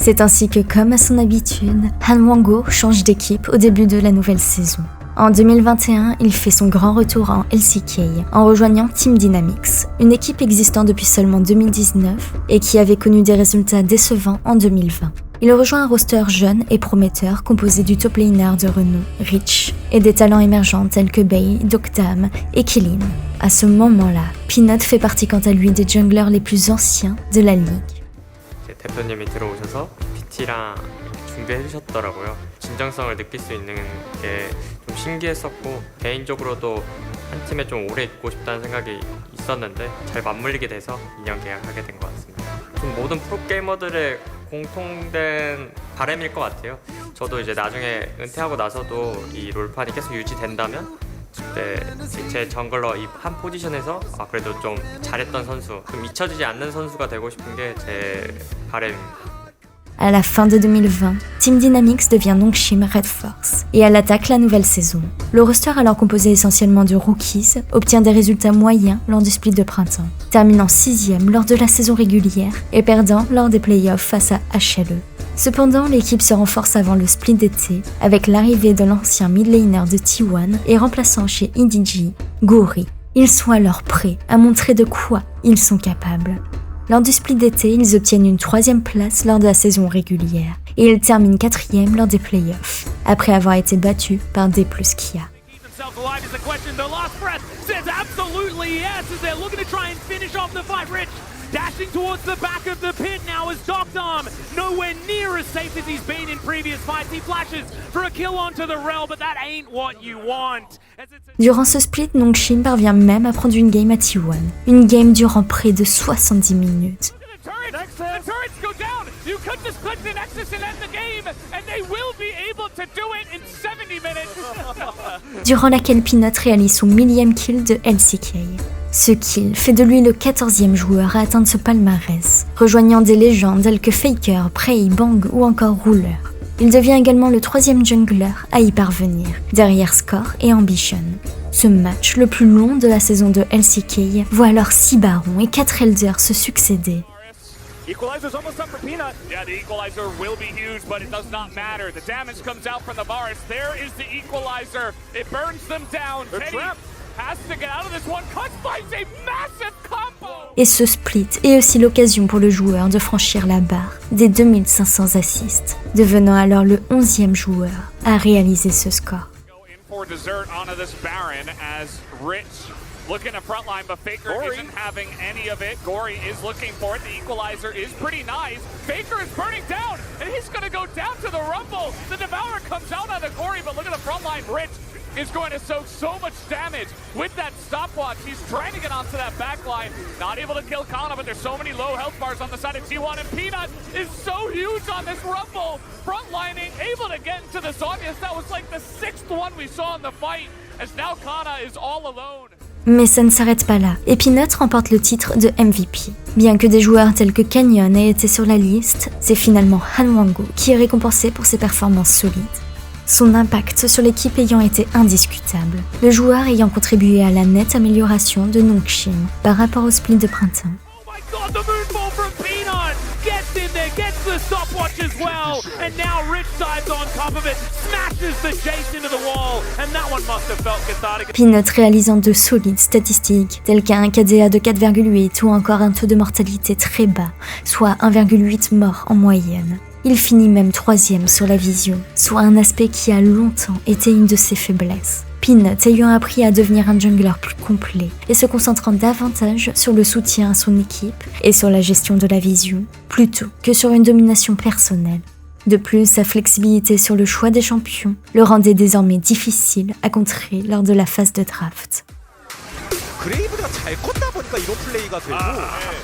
C'est ainsi que, comme à son habitude, Han Wang-oh change d'équipe au début de la nouvelle saison. En 2021, il fait son grand retour en LCK en rejoignant Team Dynamics, une équipe existant depuis seulement 2019 et qui avait connu des résultats décevants en 2020. Il rejoint un roster jeune et prometteur composé du top laner de renom, Rich, et des talents émergents tels que Bey, Doctam et Kilin. À ce moment-là, Peanut fait partie quant à lui des junglers les plus anciens de la ligue. 대표님이 들어오셔서 PT랑 준비해 주셨더라고요. 진정성을 느낄 수 있는 게 좀 신기했었고 개인적으로도 한 팀에 좀 오래 있고 싶다는 생각이 있었는데 잘 맞물리게 돼서 2년 계약하게 된 것 같습니다. 좀 모든 프로게이머들의 공통된 바람일 것 같아요. 저도 이제 나중에 은퇴하고 나서도 이 롤판이 계속 유지된다면 그때 제 정글러 이 한 포지션에서 그래도 좀 잘했던 선수, 좀 잊혀지지 않는 선수가 되고 싶은 게 제 바람입니다. À la fin de 2020, Team Dynamics devient Nongshim Red Force et elle attaque la nouvelle saison. Le roster, alors composé essentiellement de rookies, obtient des résultats moyens lors du split de printemps, terminant 6e lors de la saison régulière et perdant lors des playoffs face à HLE. Cependant, l'équipe se renforce avant le split d'été avec l'arrivée de l'ancien mid laner de T1 et remplaçant chez EDG, Gori. Ils sont alors prêts à montrer de quoi ils sont capables. Lors du split d'été, ils obtiennent une 3e place lors de la saison régulière et ils terminent 4e lors des playoffs, après avoir été battus par D+ Kia. Dashing towards the back of the pit now is Doctam. Nowhere near as safe as he's been in previous fights. He flashes for a kill onto the rail, but that ain't what you want. Durant ce split, Nongshim parvient même à prendre une game à T1. Une game durant près de 70 minutes. The turrets go down. You could just click the Nexus and end the game, and they will be able to do it in 70 minutes. Durant laquelle Peanut réalise son 1000e kill de LCK. Ce kill fait de lui le 14e joueur à atteindre ce palmarès, rejoignant des légendes telles que Faker, Prey, Bang ou encore Ruler. Il devient également le 3e jungler à y parvenir, derrière Score et Ambition. Ce match, le plus long de la saison de LCK, voit alors 6 barons et 4 elders se succéder. Equalizer's almost up for Peanut. Yeah, the equalizer will be huge, but it does not matter. The damage comes out from the Varus. There is the equalizer. It burns them down. Teddy has to get out of this one. Cuts by a massive combo. Et ce split est aussi l'occasion pour le joueur de franchir la barre des 2500 assists, devenant alors le 11e joueur à réaliser ce score. For dessert onto this Baron as Rich looking at frontline, but Faker isn't having any of it. Gory is looking for it. The equalizer is pretty nice. Faker is burning down, and he's going to go down to the Rumble. The Devourer comes out on the Gory, but look at the frontline. Rich is going to soak so much damage with that stopwatch. He's trying to get onto that backline. Not able to kill Kana, but there's so many low health bars on the side of T1, and Peanut is so huge on this Rumble. Frontlining, able to get into the Zonius. That was like the 6th one we saw in the fight, as now Kana is all alone. Mais ça ne s'arrête pas là, et Peanut remporte le titre de MVP. Bien que des joueurs tels que Canyon aient été sur la liste, c'est finalement Han Wang-oh qui est récompensé pour ses performances solides. Son impact sur l'équipe ayant été indiscutable, le joueur ayant contribué à la nette amélioration de Nongshim par rapport au split de printemps. God, the moonball from Peanut gets in there, gets the stopwatch as well, and now Rich dives on top of it, smashes the Jace into the wall, and that one must have felt cathartic. Peanut réalisant de solides statistiques, telles qu'un KDA de 4,8 ou encore un taux de mortalité très bas, soit 1,8 morts en moyenne. Il finit même 3e sur la vision, soit un aspect qui a longtemps été une de ses faiblesses. Peanut ayant appris à devenir un jungler plus complet et se concentrant davantage sur le soutien à son équipe et sur la gestion de la vision, plutôt que sur une domination personnelle. De plus, sa flexibilité sur le choix des champions le rendait désormais difficile à contrer lors de la phase de draft. 그레이브가 잘 컸다 보니까 이런 플레이가 되고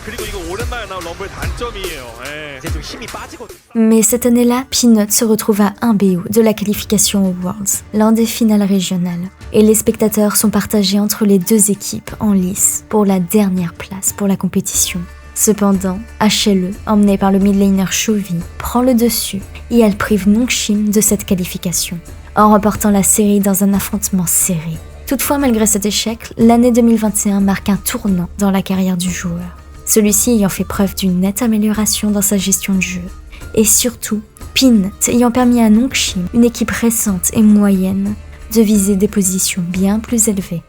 그리고 이거 오랜만에 나온 럼블의 단점이에요. 이제 좀 힘이 빠지거든요. Mais cette année-là, Peanut se retrouve à 1 BO de la qualification aux Worlds, l'un des finales régionales, et les spectateurs sont partagés entre les deux équipes en lice pour la dernière place pour la compétition. Cependant, HLE, emmenée par le mid laner Chovy, prend le dessus et elle prive Nongshim de cette qualification, en remportant la série dans un affrontement serré. Toutefois, malgré cet échec, l'année 2021 marque un tournant dans la carrière du joueur. Celui-ci ayant fait preuve d'une nette amélioration dans sa gestion de jeu Et surtout, Peanut ayant permis à Nongshim, une équipe récente et moyenne, de viser des positions bien plus élevées.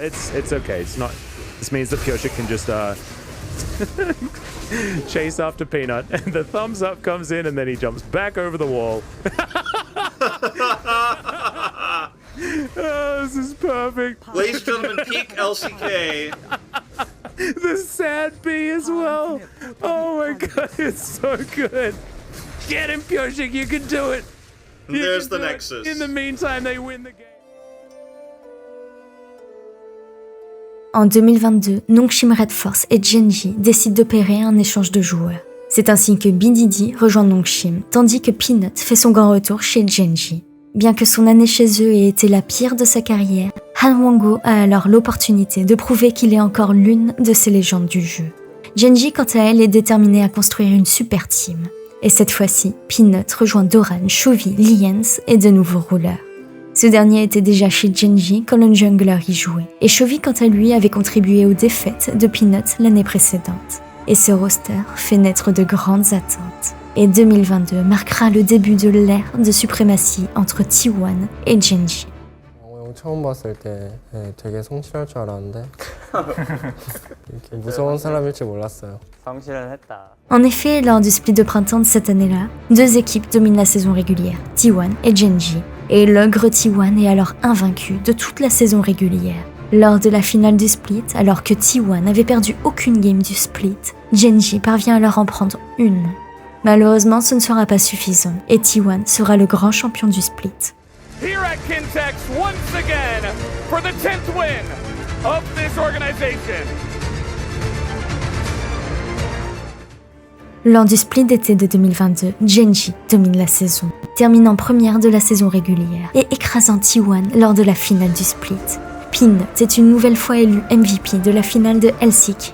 It's okay. It's not. This means that Pyosik can just chase after Peanut, and the thumbs up comes in, and then he jumps back over the wall. Oh, this is perfect. Ladies and gentlemen, peak LCK. The sad B as well. Oh my god, it's so good. Get him, Pyosik, you can do it. There's the Nexus. In the meantime, they win the game. En 2022, Nongshim Red Force et Gen.G décident d'opérer un échange de joueurs. C'est ainsi que BDD rejoint Nongshim, tandis que Peanut fait son grand retour chez Gen.G. Bien que son année chez eux ait été la pire de sa carrière, Han Wongo a alors l'opportunité de prouver qu'il est encore l'une de ces légendes du jeu. Gen.G, quant à elle, est déterminée à construire une super team. Et cette fois-ci, Peanut rejoint Doran, Chovy, Liens et de nouveaux rouleurs. Ce dernier était déjà chez Gen.G quand le jungler y jouait, et Chovy quant à lui avait contribué aux défaites de Peanut l'année précédente. Et ce roster fait naître de grandes attentes. Et 2022 marquera le début de l'ère de suprématie entre T1 et Gen.G. 처음 봤을 때 되게 성실할 줄 알았는데 이렇게 무서운 사람일지 몰랐어요. 성실은 했다. En effet, lors du split de printemps de cette année-là, deux équipes dominent la saison régulière, T1 et Gen.G. Et l'ogre T1 est alors invaincu de toute la saison régulière. Lors de la finale du split, alors que T1 n'avait perdu aucune game du split, Gen.G parvient alors à en prendre une. Malheureusement, ce ne sera pas suffisant, et T1 sera le grand champion du split. Here at Kintex once again for the 10th win of this organization. Lors du split d'été de 2022, Gen.G domine la saison, terminant première de la saison régulière et écrasant T1 lors de la finale du split. Peanut est une nouvelle fois élu MVP de la finale de LCK.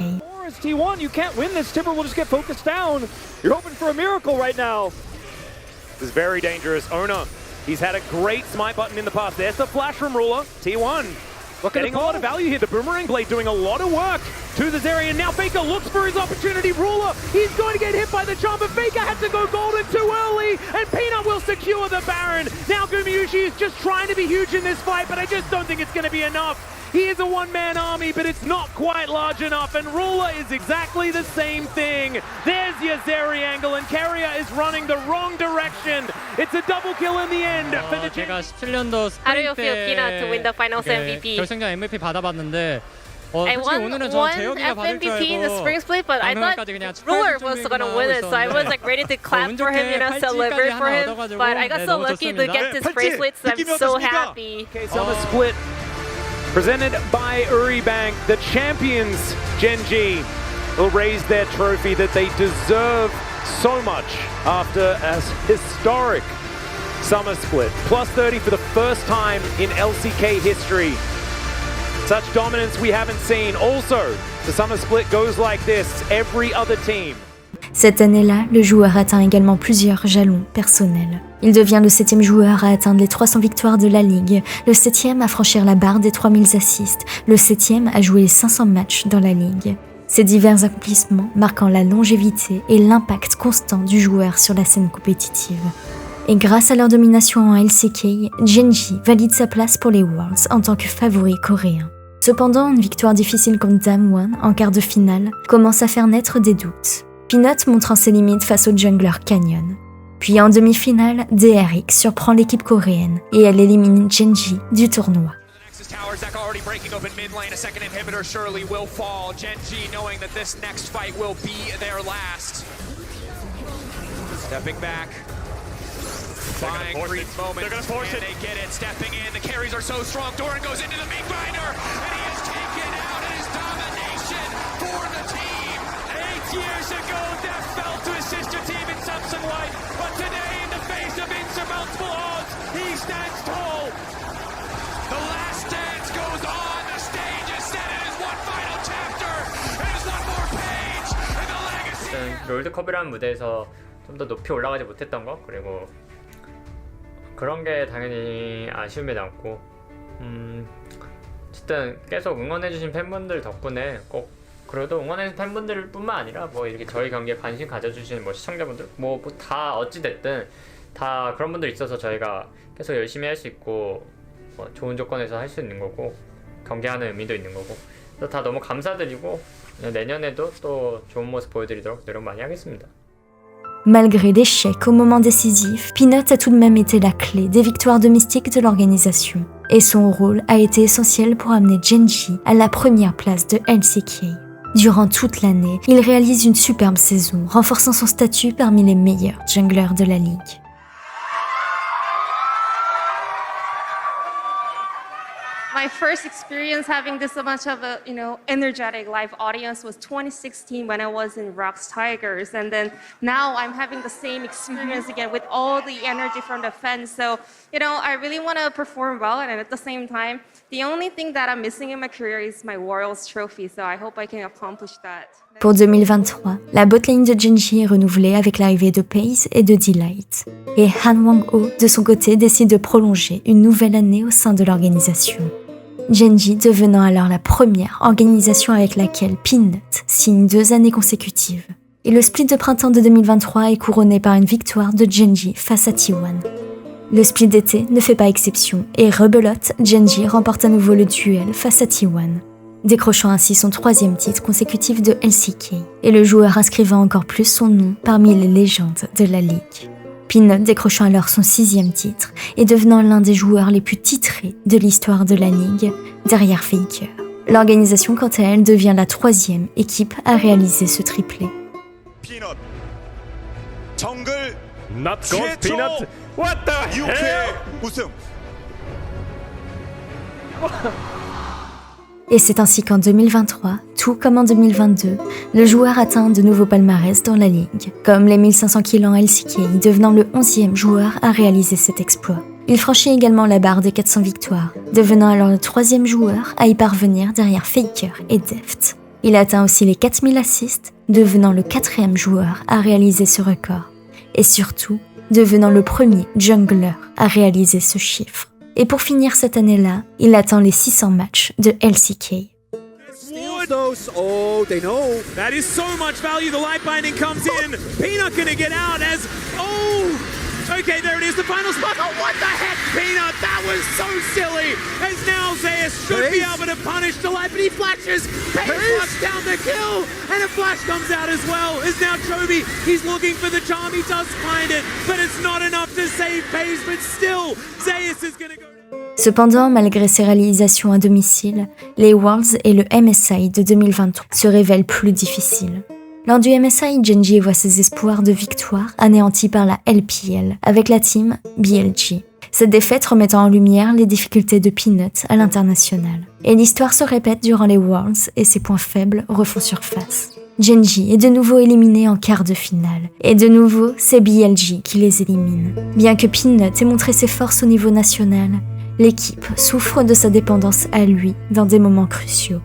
T1, you can't win this. Timber will just get focused down. You're hoping for a miracle right now. This is very dangerous. Ona, he's had a great smite button in the past. There's the flash from Ruler. T1 getting a lot of value here. The Boomerang Blade doing a lot of work to this area. And now Faker looks for his opportunity. Ruler, he's going to get hit by the charm, but Faker had to go golden too early. And Peanut will secure the Baron. Now Gumayushi is just trying to be huge in this fight, but I just don't think it's going to be enough. He is a one-man army, but it's not quite large enough, and Ruler is exactly the same thing. There's your Zeri angle, and Keria is running the wrong direction. It's a double kill in the end for the 제가 17년도 스프링 때 결승전 MVP 받아봤는데 I 솔직히 오늘은 전 재혁이가 받을 줄 MVP in the spring 알고 split, but I thought Ruler was going to win it, so I was like ready to clap for him, celebrate for him. But I got so lucky to get this bracelets, so I'm so happy. Okay, Summer Split presented by Uribank. The champions, Gen.G, will raise their trophy that they deserve so much after a historic Summer Split. Plus 30 for the first time in LCK history. Such dominance we haven't seen. Also, the Summer Split goes like this, every other team. Cette année-là, le joueur atteint également plusieurs jalons personnels. Il devient le 7e joueur à atteindre les 300 victoires de la Ligue, le 7e à franchir la barre des 3000 assists, le 7e à jouer les 500 matchs dans la Ligue. Ces divers accomplissements marquant la longévité et l'impact constant du joueur sur la scène compétitive. Et grâce à leur domination en LCK, Gen.G valide sa place pour les Worlds en tant que favori coréen. Cependant, une victoire difficile contre Damwon en quart de finale commence à faire naître des doutes. Peanut montrant ses limites face au jungler Canyon. Puis en demi-finale, DRX surprend l'équipe coréenne et elle élimine Gen.G du tournoi. Already breaking open mid lane, a second inhibitor surely will fall. Gen.G knowing that this next fight will be their last. Stepping back. Buying brief moment, and they get it. Stepping in, the carries are so strong. Doran goes into the meat grinder, and he is taken out. It is domination for the team. 8 years ago, Death fell to his sister team in Samsung Light, but today, in the face of insurmountable odds, he stands tall. The last dance goes on. The stage is set. It is one final chapter. It is one more page in the legacy. 롤드컵이라는 무대에서 좀 더 높이 올라가지 못했던 거, 그리고 그런 게 당연히 아쉬움이 남고 어쨌든 계속 응원해주신 팬분들 덕분에 꼭 그래도 응원하는 팬분들 뿐만 아니라 뭐 이렇게 저희 경기에 관심 가져주시는 뭐 시청자분들 뭐 다 어찌 됐든 다 그런 분들 있어서 저희가 계속 열심히 할 수 있고 뭐 좋은 조건에서 할 수 있는 거고 경기하는 의미도 있는 거고 그래서 다 너무 감사드리고 내년에도 또 좋은 모습 보여드리도록 노력 많이 하겠습니다. Malgré l'échec au moment décisif, Peanut a tout de même été la clé des victoires domestiques de l'organisation. Et son rôle a été essentiel pour amener Gen.G à la première place de LCK. Durant toute l'année, il réalise une superbe saison, renforçant son statut parmi les meilleurs junglers de la ligue. My first experience having this much of a, energetic live audience was 2016 when I was in Rocks Tigers, and then now I'm having the same experience again with all the energy from the fans. So, I really want to perform well, and at the same time, the only thing that I'm missing in my career is my Worlds trophy. So I hope I can accomplish that. Pour 2023, la botlane de Gen.G est renouvelée avec l'arrivée de Pace et de Delight. Et Han Wang-ho, de son côté, décide de prolonger une nouvelle année au sein de l'organisation. Gen.G devenant alors la première organisation avec laquelle Peanut signe 2 années consécutives. Et le split de printemps de 2023 est couronné par une victoire de Gen.G face à T1. Le split d'été ne fait pas exception et rebelote, Gen.G remporte à nouveau le duel face à T1, décrochant ainsi son 3e titre consécutif de LCK et le joueur inscrivant encore plus son nom parmi les légendes de la ligue. Peanut décrochant alors son 6e titre et devenant l'un des joueurs les plus titrés de l'histoire de la ligue, derrière Faker. L'organisation, quant à elle, devient la 3e équipe à réaliser ce triplé. Peanut. 정글 Not God Peanut. What the hell? 우승. Et c'est ainsi qu'en 2023, tout comme en 2022, le joueur atteint de nouveaux palmarès dans la ligue, comme les 1500 kills en LCK, devenant le 11e joueur à réaliser cet exploit. Il franchit également la barre des 400 victoires, devenant alors le 3e joueur à y parvenir derrière Faker et Deft. Il atteint aussi les 4000 assists, devenant le 4e joueur à réaliser ce record. Et surtout, devenant le premier jungler à réaliser ce chiffre. Et pour finir cette année-là, il atteint les 600 matchs de LCK. Oh, they know. That is so much value. The light binding comes in. Peanut gonna get out as... Oh! Okay, there it is, the final spot. Oh, what the heck, Peanut? That was so silly. As now Zeus should be able to punish Delight, but he flashes. Pace flashes down the kill, and a flash comes out as well. As now Chobi, he's looking for the charm. He does find it, but it's not enough to save Pace, but still, Zeus is gonna go... Cependant, malgré ses réalisations à domicile, les Worlds et le MSI de 2023 se révèlent plus difficiles. Lors du MSI, Gen.G voit ses espoirs de victoire anéantis par la LPL avec la team BLG. Cette défaite remettant en lumière les difficultés de Peanut à l'international. Et l'histoire se répète durant les Worlds et ses points faibles refont surface. Gen.G est de nouveau éliminé en quart de finale. Et de nouveau, c'est BLG qui les élimine. Bien que Peanut ait montré ses forces au niveau national, l'équipe souffre de sa dépendance à lui dans des moments cruciaux.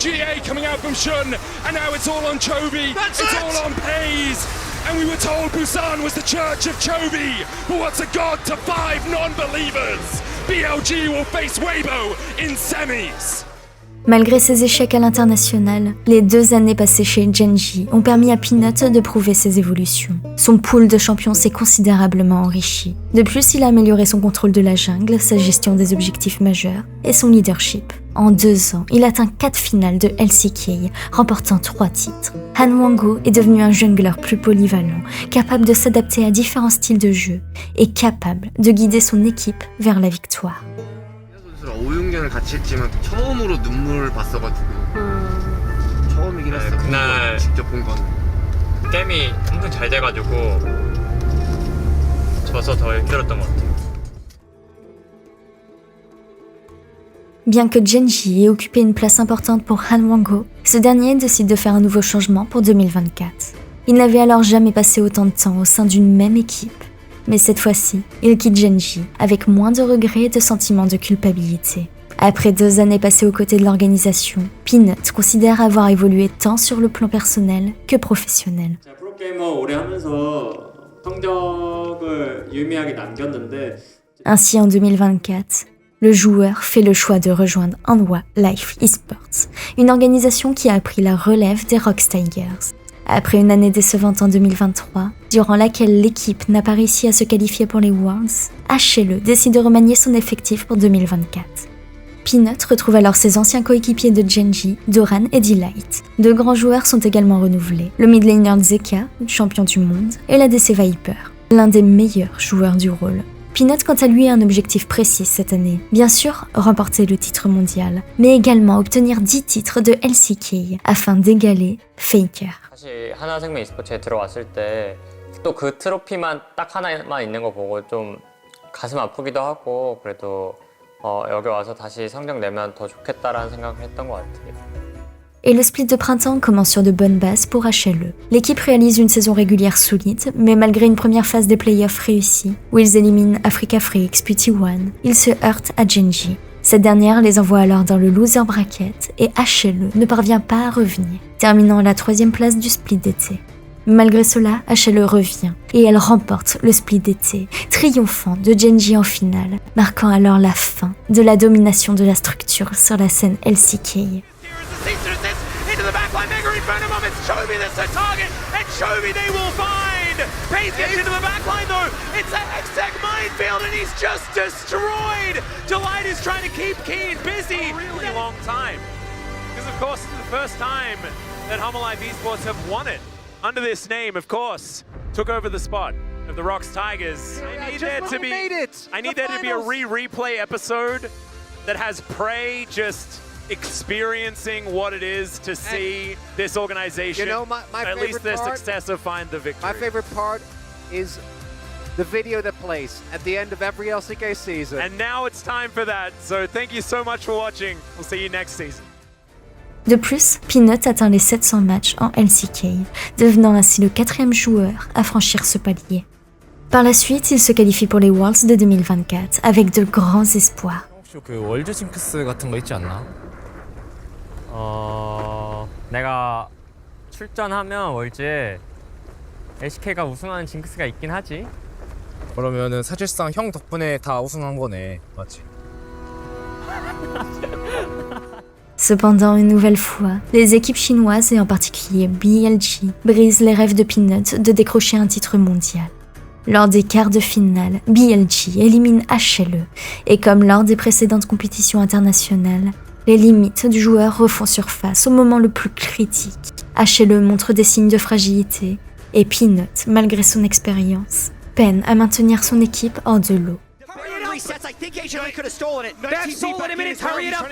GA coming out from Shun, and now it's all on Chobi. It's all on Pays. And we were told Busan was the church of Chobi. But what's a god to 5 non-believers? BLG will face Weibo in semis. Malgré ses échecs à l'international, les 2 années passées chez Gen.G ont permis à Peanut de prouver ses évolutions. Son pool de champions s'est considérablement enrichi. De plus, il a amélioré son contrôle de la jungle, sa gestion des objectifs majeurs et son leadership. En 2 ans, il atteint 4 finales de LCK, remportant 3 titres. Han Wang-ho est devenu un jungler plus polyvalent, capable de s'adapter à différents styles de jeu et capable de guider son équipe vers la victoire. 5경기를 같이 했지만 처음으로 눈물 봤어가지고 처음이긴 했어. 그날 직접 본 건. 게임이 엄청 잘 돼가지고 져서 더 힘들었던 것 같아요. Bien que Gen.G ait occupé une place importante pour Han Wang-ho, ce dernier décide de faire un nouveau changement pour 2024. Il n'avait alors jamais passé autant de temps au sein d'une même équipe. Mais cette fois-ci, il quitte Gen.G avec moins de regrets et de sentiments de culpabilité. Après 2 années passées aux côtés de l'organisation, Peanut considère avoir évolué tant sur le plan personnel que professionnel. 프로게이머 오래 하면서 성적을 유의미하게 남겼는데 Ainsi, en 2024, le joueur fait le choix de rejoindre Hanwha Life Esports, une organisation qui a pris la relève des ROX Tigers. Après une année décevante en 2023, durant laquelle l'équipe n'a pas réussi à se qualifier pour les Worlds, HLE décide de remanier son effectif pour 2024. Peanut retrouve alors ses anciens coéquipiers de Gen.G, Doran et Delight. Deux grands joueurs sont également renouvelés, le mid laner Zeka, champion du monde, et l'ADC Viper, l'un des meilleurs joueurs du rôle. Peanut, quant à lui, a un objectif précis cette année. Bien sûr, remporter le titre mondial, mais également obtenir 10 titres de LCK afin d'égaler Faker. 사실 하나생명 e스포츠에 들어왔을 때 또 그 트로피만 딱 하나만 있는 거 보고 좀 가슴 아프기도 하고 그래도 여기 와서 다시 성적 내면 더 좋겠다라는 생각을 했던 것 같아요. Et le split de printemps commence sur de bonnes bases pour HLE. L'équipe réalise une saison régulière solide, mais malgré une première phase des playoffs réussie, où ils éliminent Africa Freaks puis T1, ils se heurtent à Gen.G. Cette dernière les envoie alors dans le loser bracket et HLE ne parvient pas à revenir, terminant à la 3e place du split d'été. Malgré cela, HLE revient et elle remporte le split d'été, triomphant de Gen.G en finale, marquant alors la fin de la domination de la structure sur la scène LCK. Into the backline, Mega Inferno Bomb, it's Chovy that's the target, and Chovy they will find! Pace gets into the backline though, it's a Hextech minefield and he's just destroyed! Delight is trying to keep Keen busy! A really long time, because of course it's the first time that Homolife Esports have won it. Under this name, of course, took over the spot of the ROX Tigers. I need there to be a replay episode that has Prey just experiencing what it is to see this organization, you know, my at least their part, successor, find the victory. My favorite part is the video that plays at the end of every LCK season. And now it's time for that, so thank you so much for watching. We'll see you next season. De plus, Peanut atteint les 700 matchs en LCK, devenant ainsi le 4e joueur à franchir ce palier. Par la suite, il se qualifie pour les Worlds de 2024 avec de grands espoirs. 그 월드 징크스 같은 거 있지 않나? 내가 출전하면 월즈에 LCK가 우승하는 징크스가 있긴 하지. 그러면은 사실상 형 덕분에 다 우승한 거네, 맞지? Cependant, une nouvelle fois, les équipes chinoises et en particulier BLG brisent les rêves de Peanut de décrocher un titre mondial. Lors des quarts de finale, BLG élimine HLE et comme lors des précédentes compétitions internationales, les limites du joueur refont surface au moment le plus critique. HLE montre des signes de fragilité et Peanut, malgré son expérience, peine à maintenir son équipe hors de l'eau. Resets. I think HLE could have stolen it. They have stolen him and it's hurry it up.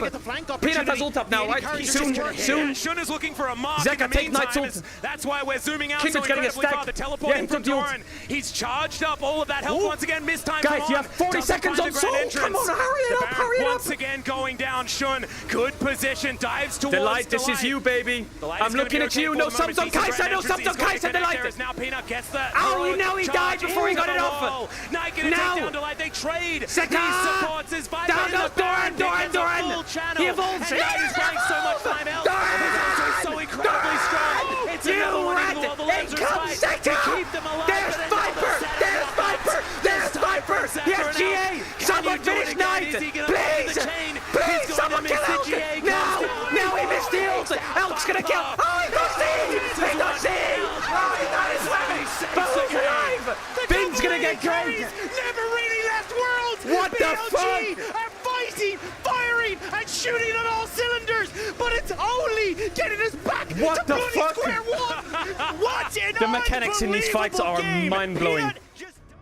Peanut has ult up now, right? Soon. Shun is looking for a mark. Zeka take Knight's ult. That's why we're zooming out so Kingdom's getting a incredibly stack. far. The teleporting from Doran. He's charged up all of that health once again. Missed time. Guys, you have 40 seconds on Soul. Come on, hurry it up. Once again going down. Shun, good position. Dives towards Delight, this is you, baby. I'm looking at you. No subs on Kai'Sa. No subs on Kai'Sa, Delight. Now Peanut gets the. Oh, you know he died before he got it off. Knight gonna take down Delight. They trade. Down goes Doran. He evolves. He's playing so much time out. So incredibly strong. It's you rat. It comes second. There's Viper. There's Viper. Yes, GA. Someone finish Knight. Please, someone kill Elk. Now he missed the ult. Elk's gonna kill. Oh, he got C. He got C. Oh, he got his way. But who's alive? Finn's gonna get killed. Never really left Worlds. What the fuck? Are fighting, firing, and shooting on all cylinders, but it's only getting us back to bloody square one. What an The mechanics in these fights are mind-blowing.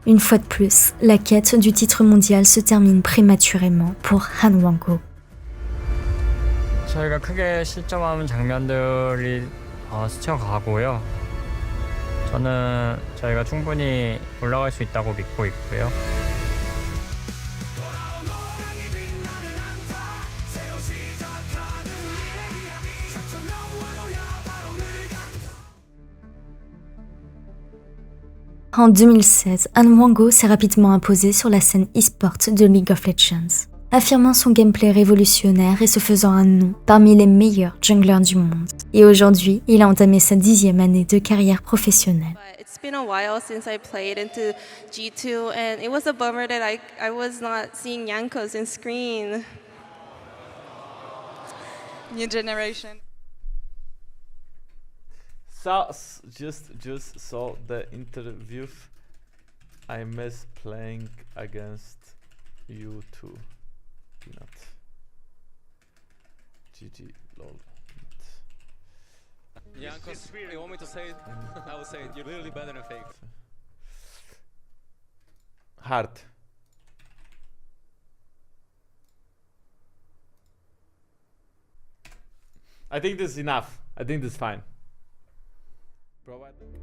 Une fois de plus, la quête du titre mondial se termine prématurément pour Han Wango. 저희가 크게 실점하는 장면들이 스쳐가고요. 저는 저희가 충분히 올라갈 수 있다고 믿고 있고요. En 2016, Han Wango s'est rapidement imposé sur la scène e-sport de League of Legends. affirmant son gameplay révolutionnaire et se faisant un nom parmi les meilleurs junglers du monde. Et aujourd'hui, il a entamé sa 10e année de carrière professionnelle. It's been a while since I played into G2 and it was a bummer that I was not seeing Jankos in screen. New generation. Just saw the interview. I miss playing against you too. Peanut. GG lol. Yeah, because you want me to say it? I will say it. You're literally better than Fake. Hard. I think this is enough. I think this is fine.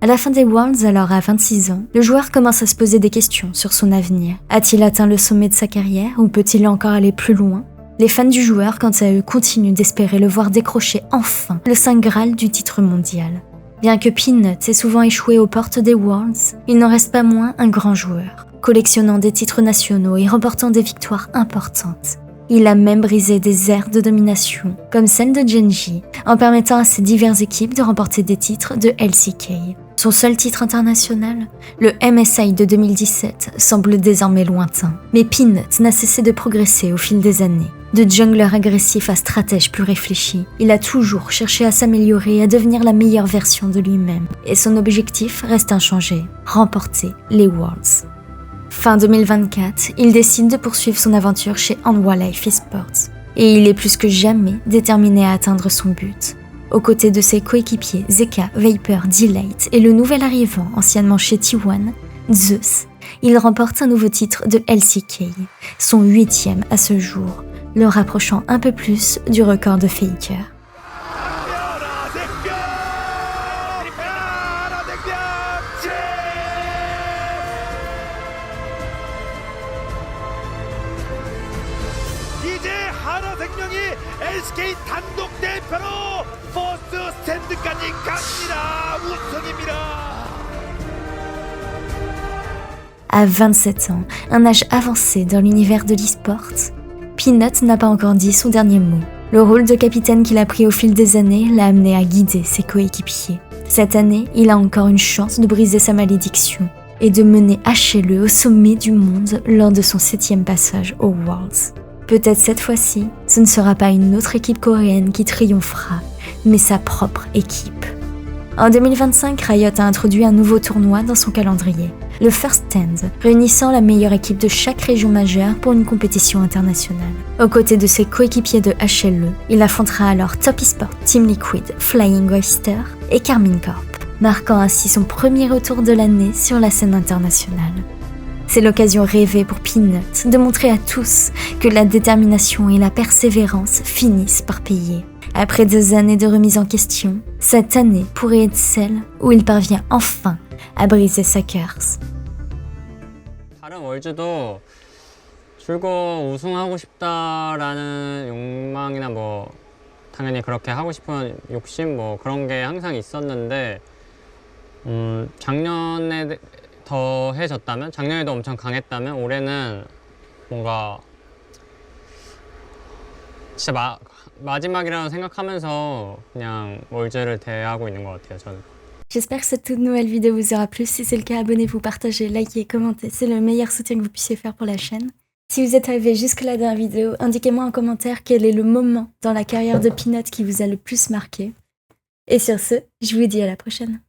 À la fin des Worlds, alors à 26 ans, le joueur commence à se poser des questions sur son avenir. A-t-il atteint le sommet de sa carrière ou peut-il encore aller plus loin? Les fans du joueur, quant à eux, continuent d'espérer le voir décrocher enfin le saint graal du titre mondial. Bien que Peanut ait souvent échoué aux portes des Worlds, il n'en reste pas moins un grand joueur, collectionnant des titres nationaux et remportant des victoires importantes. Il a même brisé des ères de domination, comme celle de Gen.G, en permettant à ses diverses équipes de remporter des titres de LCK. Son seul titre international, le MSI de 2017, semble désormais lointain. Mais Peanut n'a cessé de progresser au fil des années. De jungler agressif à stratège plus réfléchi, il a toujours cherché à s'améliorer et à devenir la meilleure version de lui-même. Et son objectif reste inchangé, remporter les Worlds. Fin 2024, il décide de poursuivre son aventure chez Hanwha Life Esports. Et il est plus que jamais déterminé à atteindre son but. Aux côtés de ses coéquipiers Zeka, Viper, D-Light et le nouvel arrivant anciennement chez T1, Zeus, il remporte un nouveau titre de LCK, son 8e à ce jour, le rapprochant un peu plus du record de Faker. LCK 단독 대표로 포스트 스탠드까지 갑니다. 우승입니다. À 27 ans, un âge avancé dans l'univers de l'e-sport, Peanut n'a pas encore dit son dernier mot. Le rôle de capitaine qu'il a pris au fil des années l'a amené à guider ses coéquipiers. Cette année, il a encore une chance de briser sa malédiction et de mener HLE au sommet du monde lors de son 7e passage aux Worlds. Peut-être cette fois-ci, ce ne sera pas une autre équipe coréenne qui triomphera, mais sa propre équipe. En 2025, Riot a introduit un nouveau tournoi dans son calendrier, le First Stand, réunissant la meilleure équipe de chaque région majeure pour une compétition internationale. Aux côtés de ses coéquipiers de HLE, il affrontera alors Top Esport, Team Liquid, Flying Oyster et Karmine Corp, marquant ainsi son premier retour de l'année sur la scène internationale. C'est l'occasion rêvée pour Peanut de montrer à tous que la détermination et la persévérance finissent par payer. Après 2 années de remise en question, cette année pourrait être celle où il parvient enfin à briser sa curse. 다른 월즈도 줄곧 우승하고 싶다라는 욕망이나 뭐 당연히 그렇게 하고 싶은 욕심 뭐 그런 게 항상 있었는데 작년에 더해졌다면, 작년에도 엄청 강했다면 올해는 뭔가 진짜 마지막이라고 생각하면서 그냥 월즈를 대하고 있는 것 같아요, 저는. J'espère que cette toute nouvelle vidéo vous aura plu. Si c'est le cas, abonnez-vous, partagez, likez, commentez. C'est le meilleur soutien que vous puissiez faire pour la chaîne. Si vous êtes arrivé jusque-là dans la vidéo, indiquez-moi en commentaire quel est le moment dans la carrière de Peanut qui vous a le plus marqué. Et sur ce, je vous dis à la prochaine.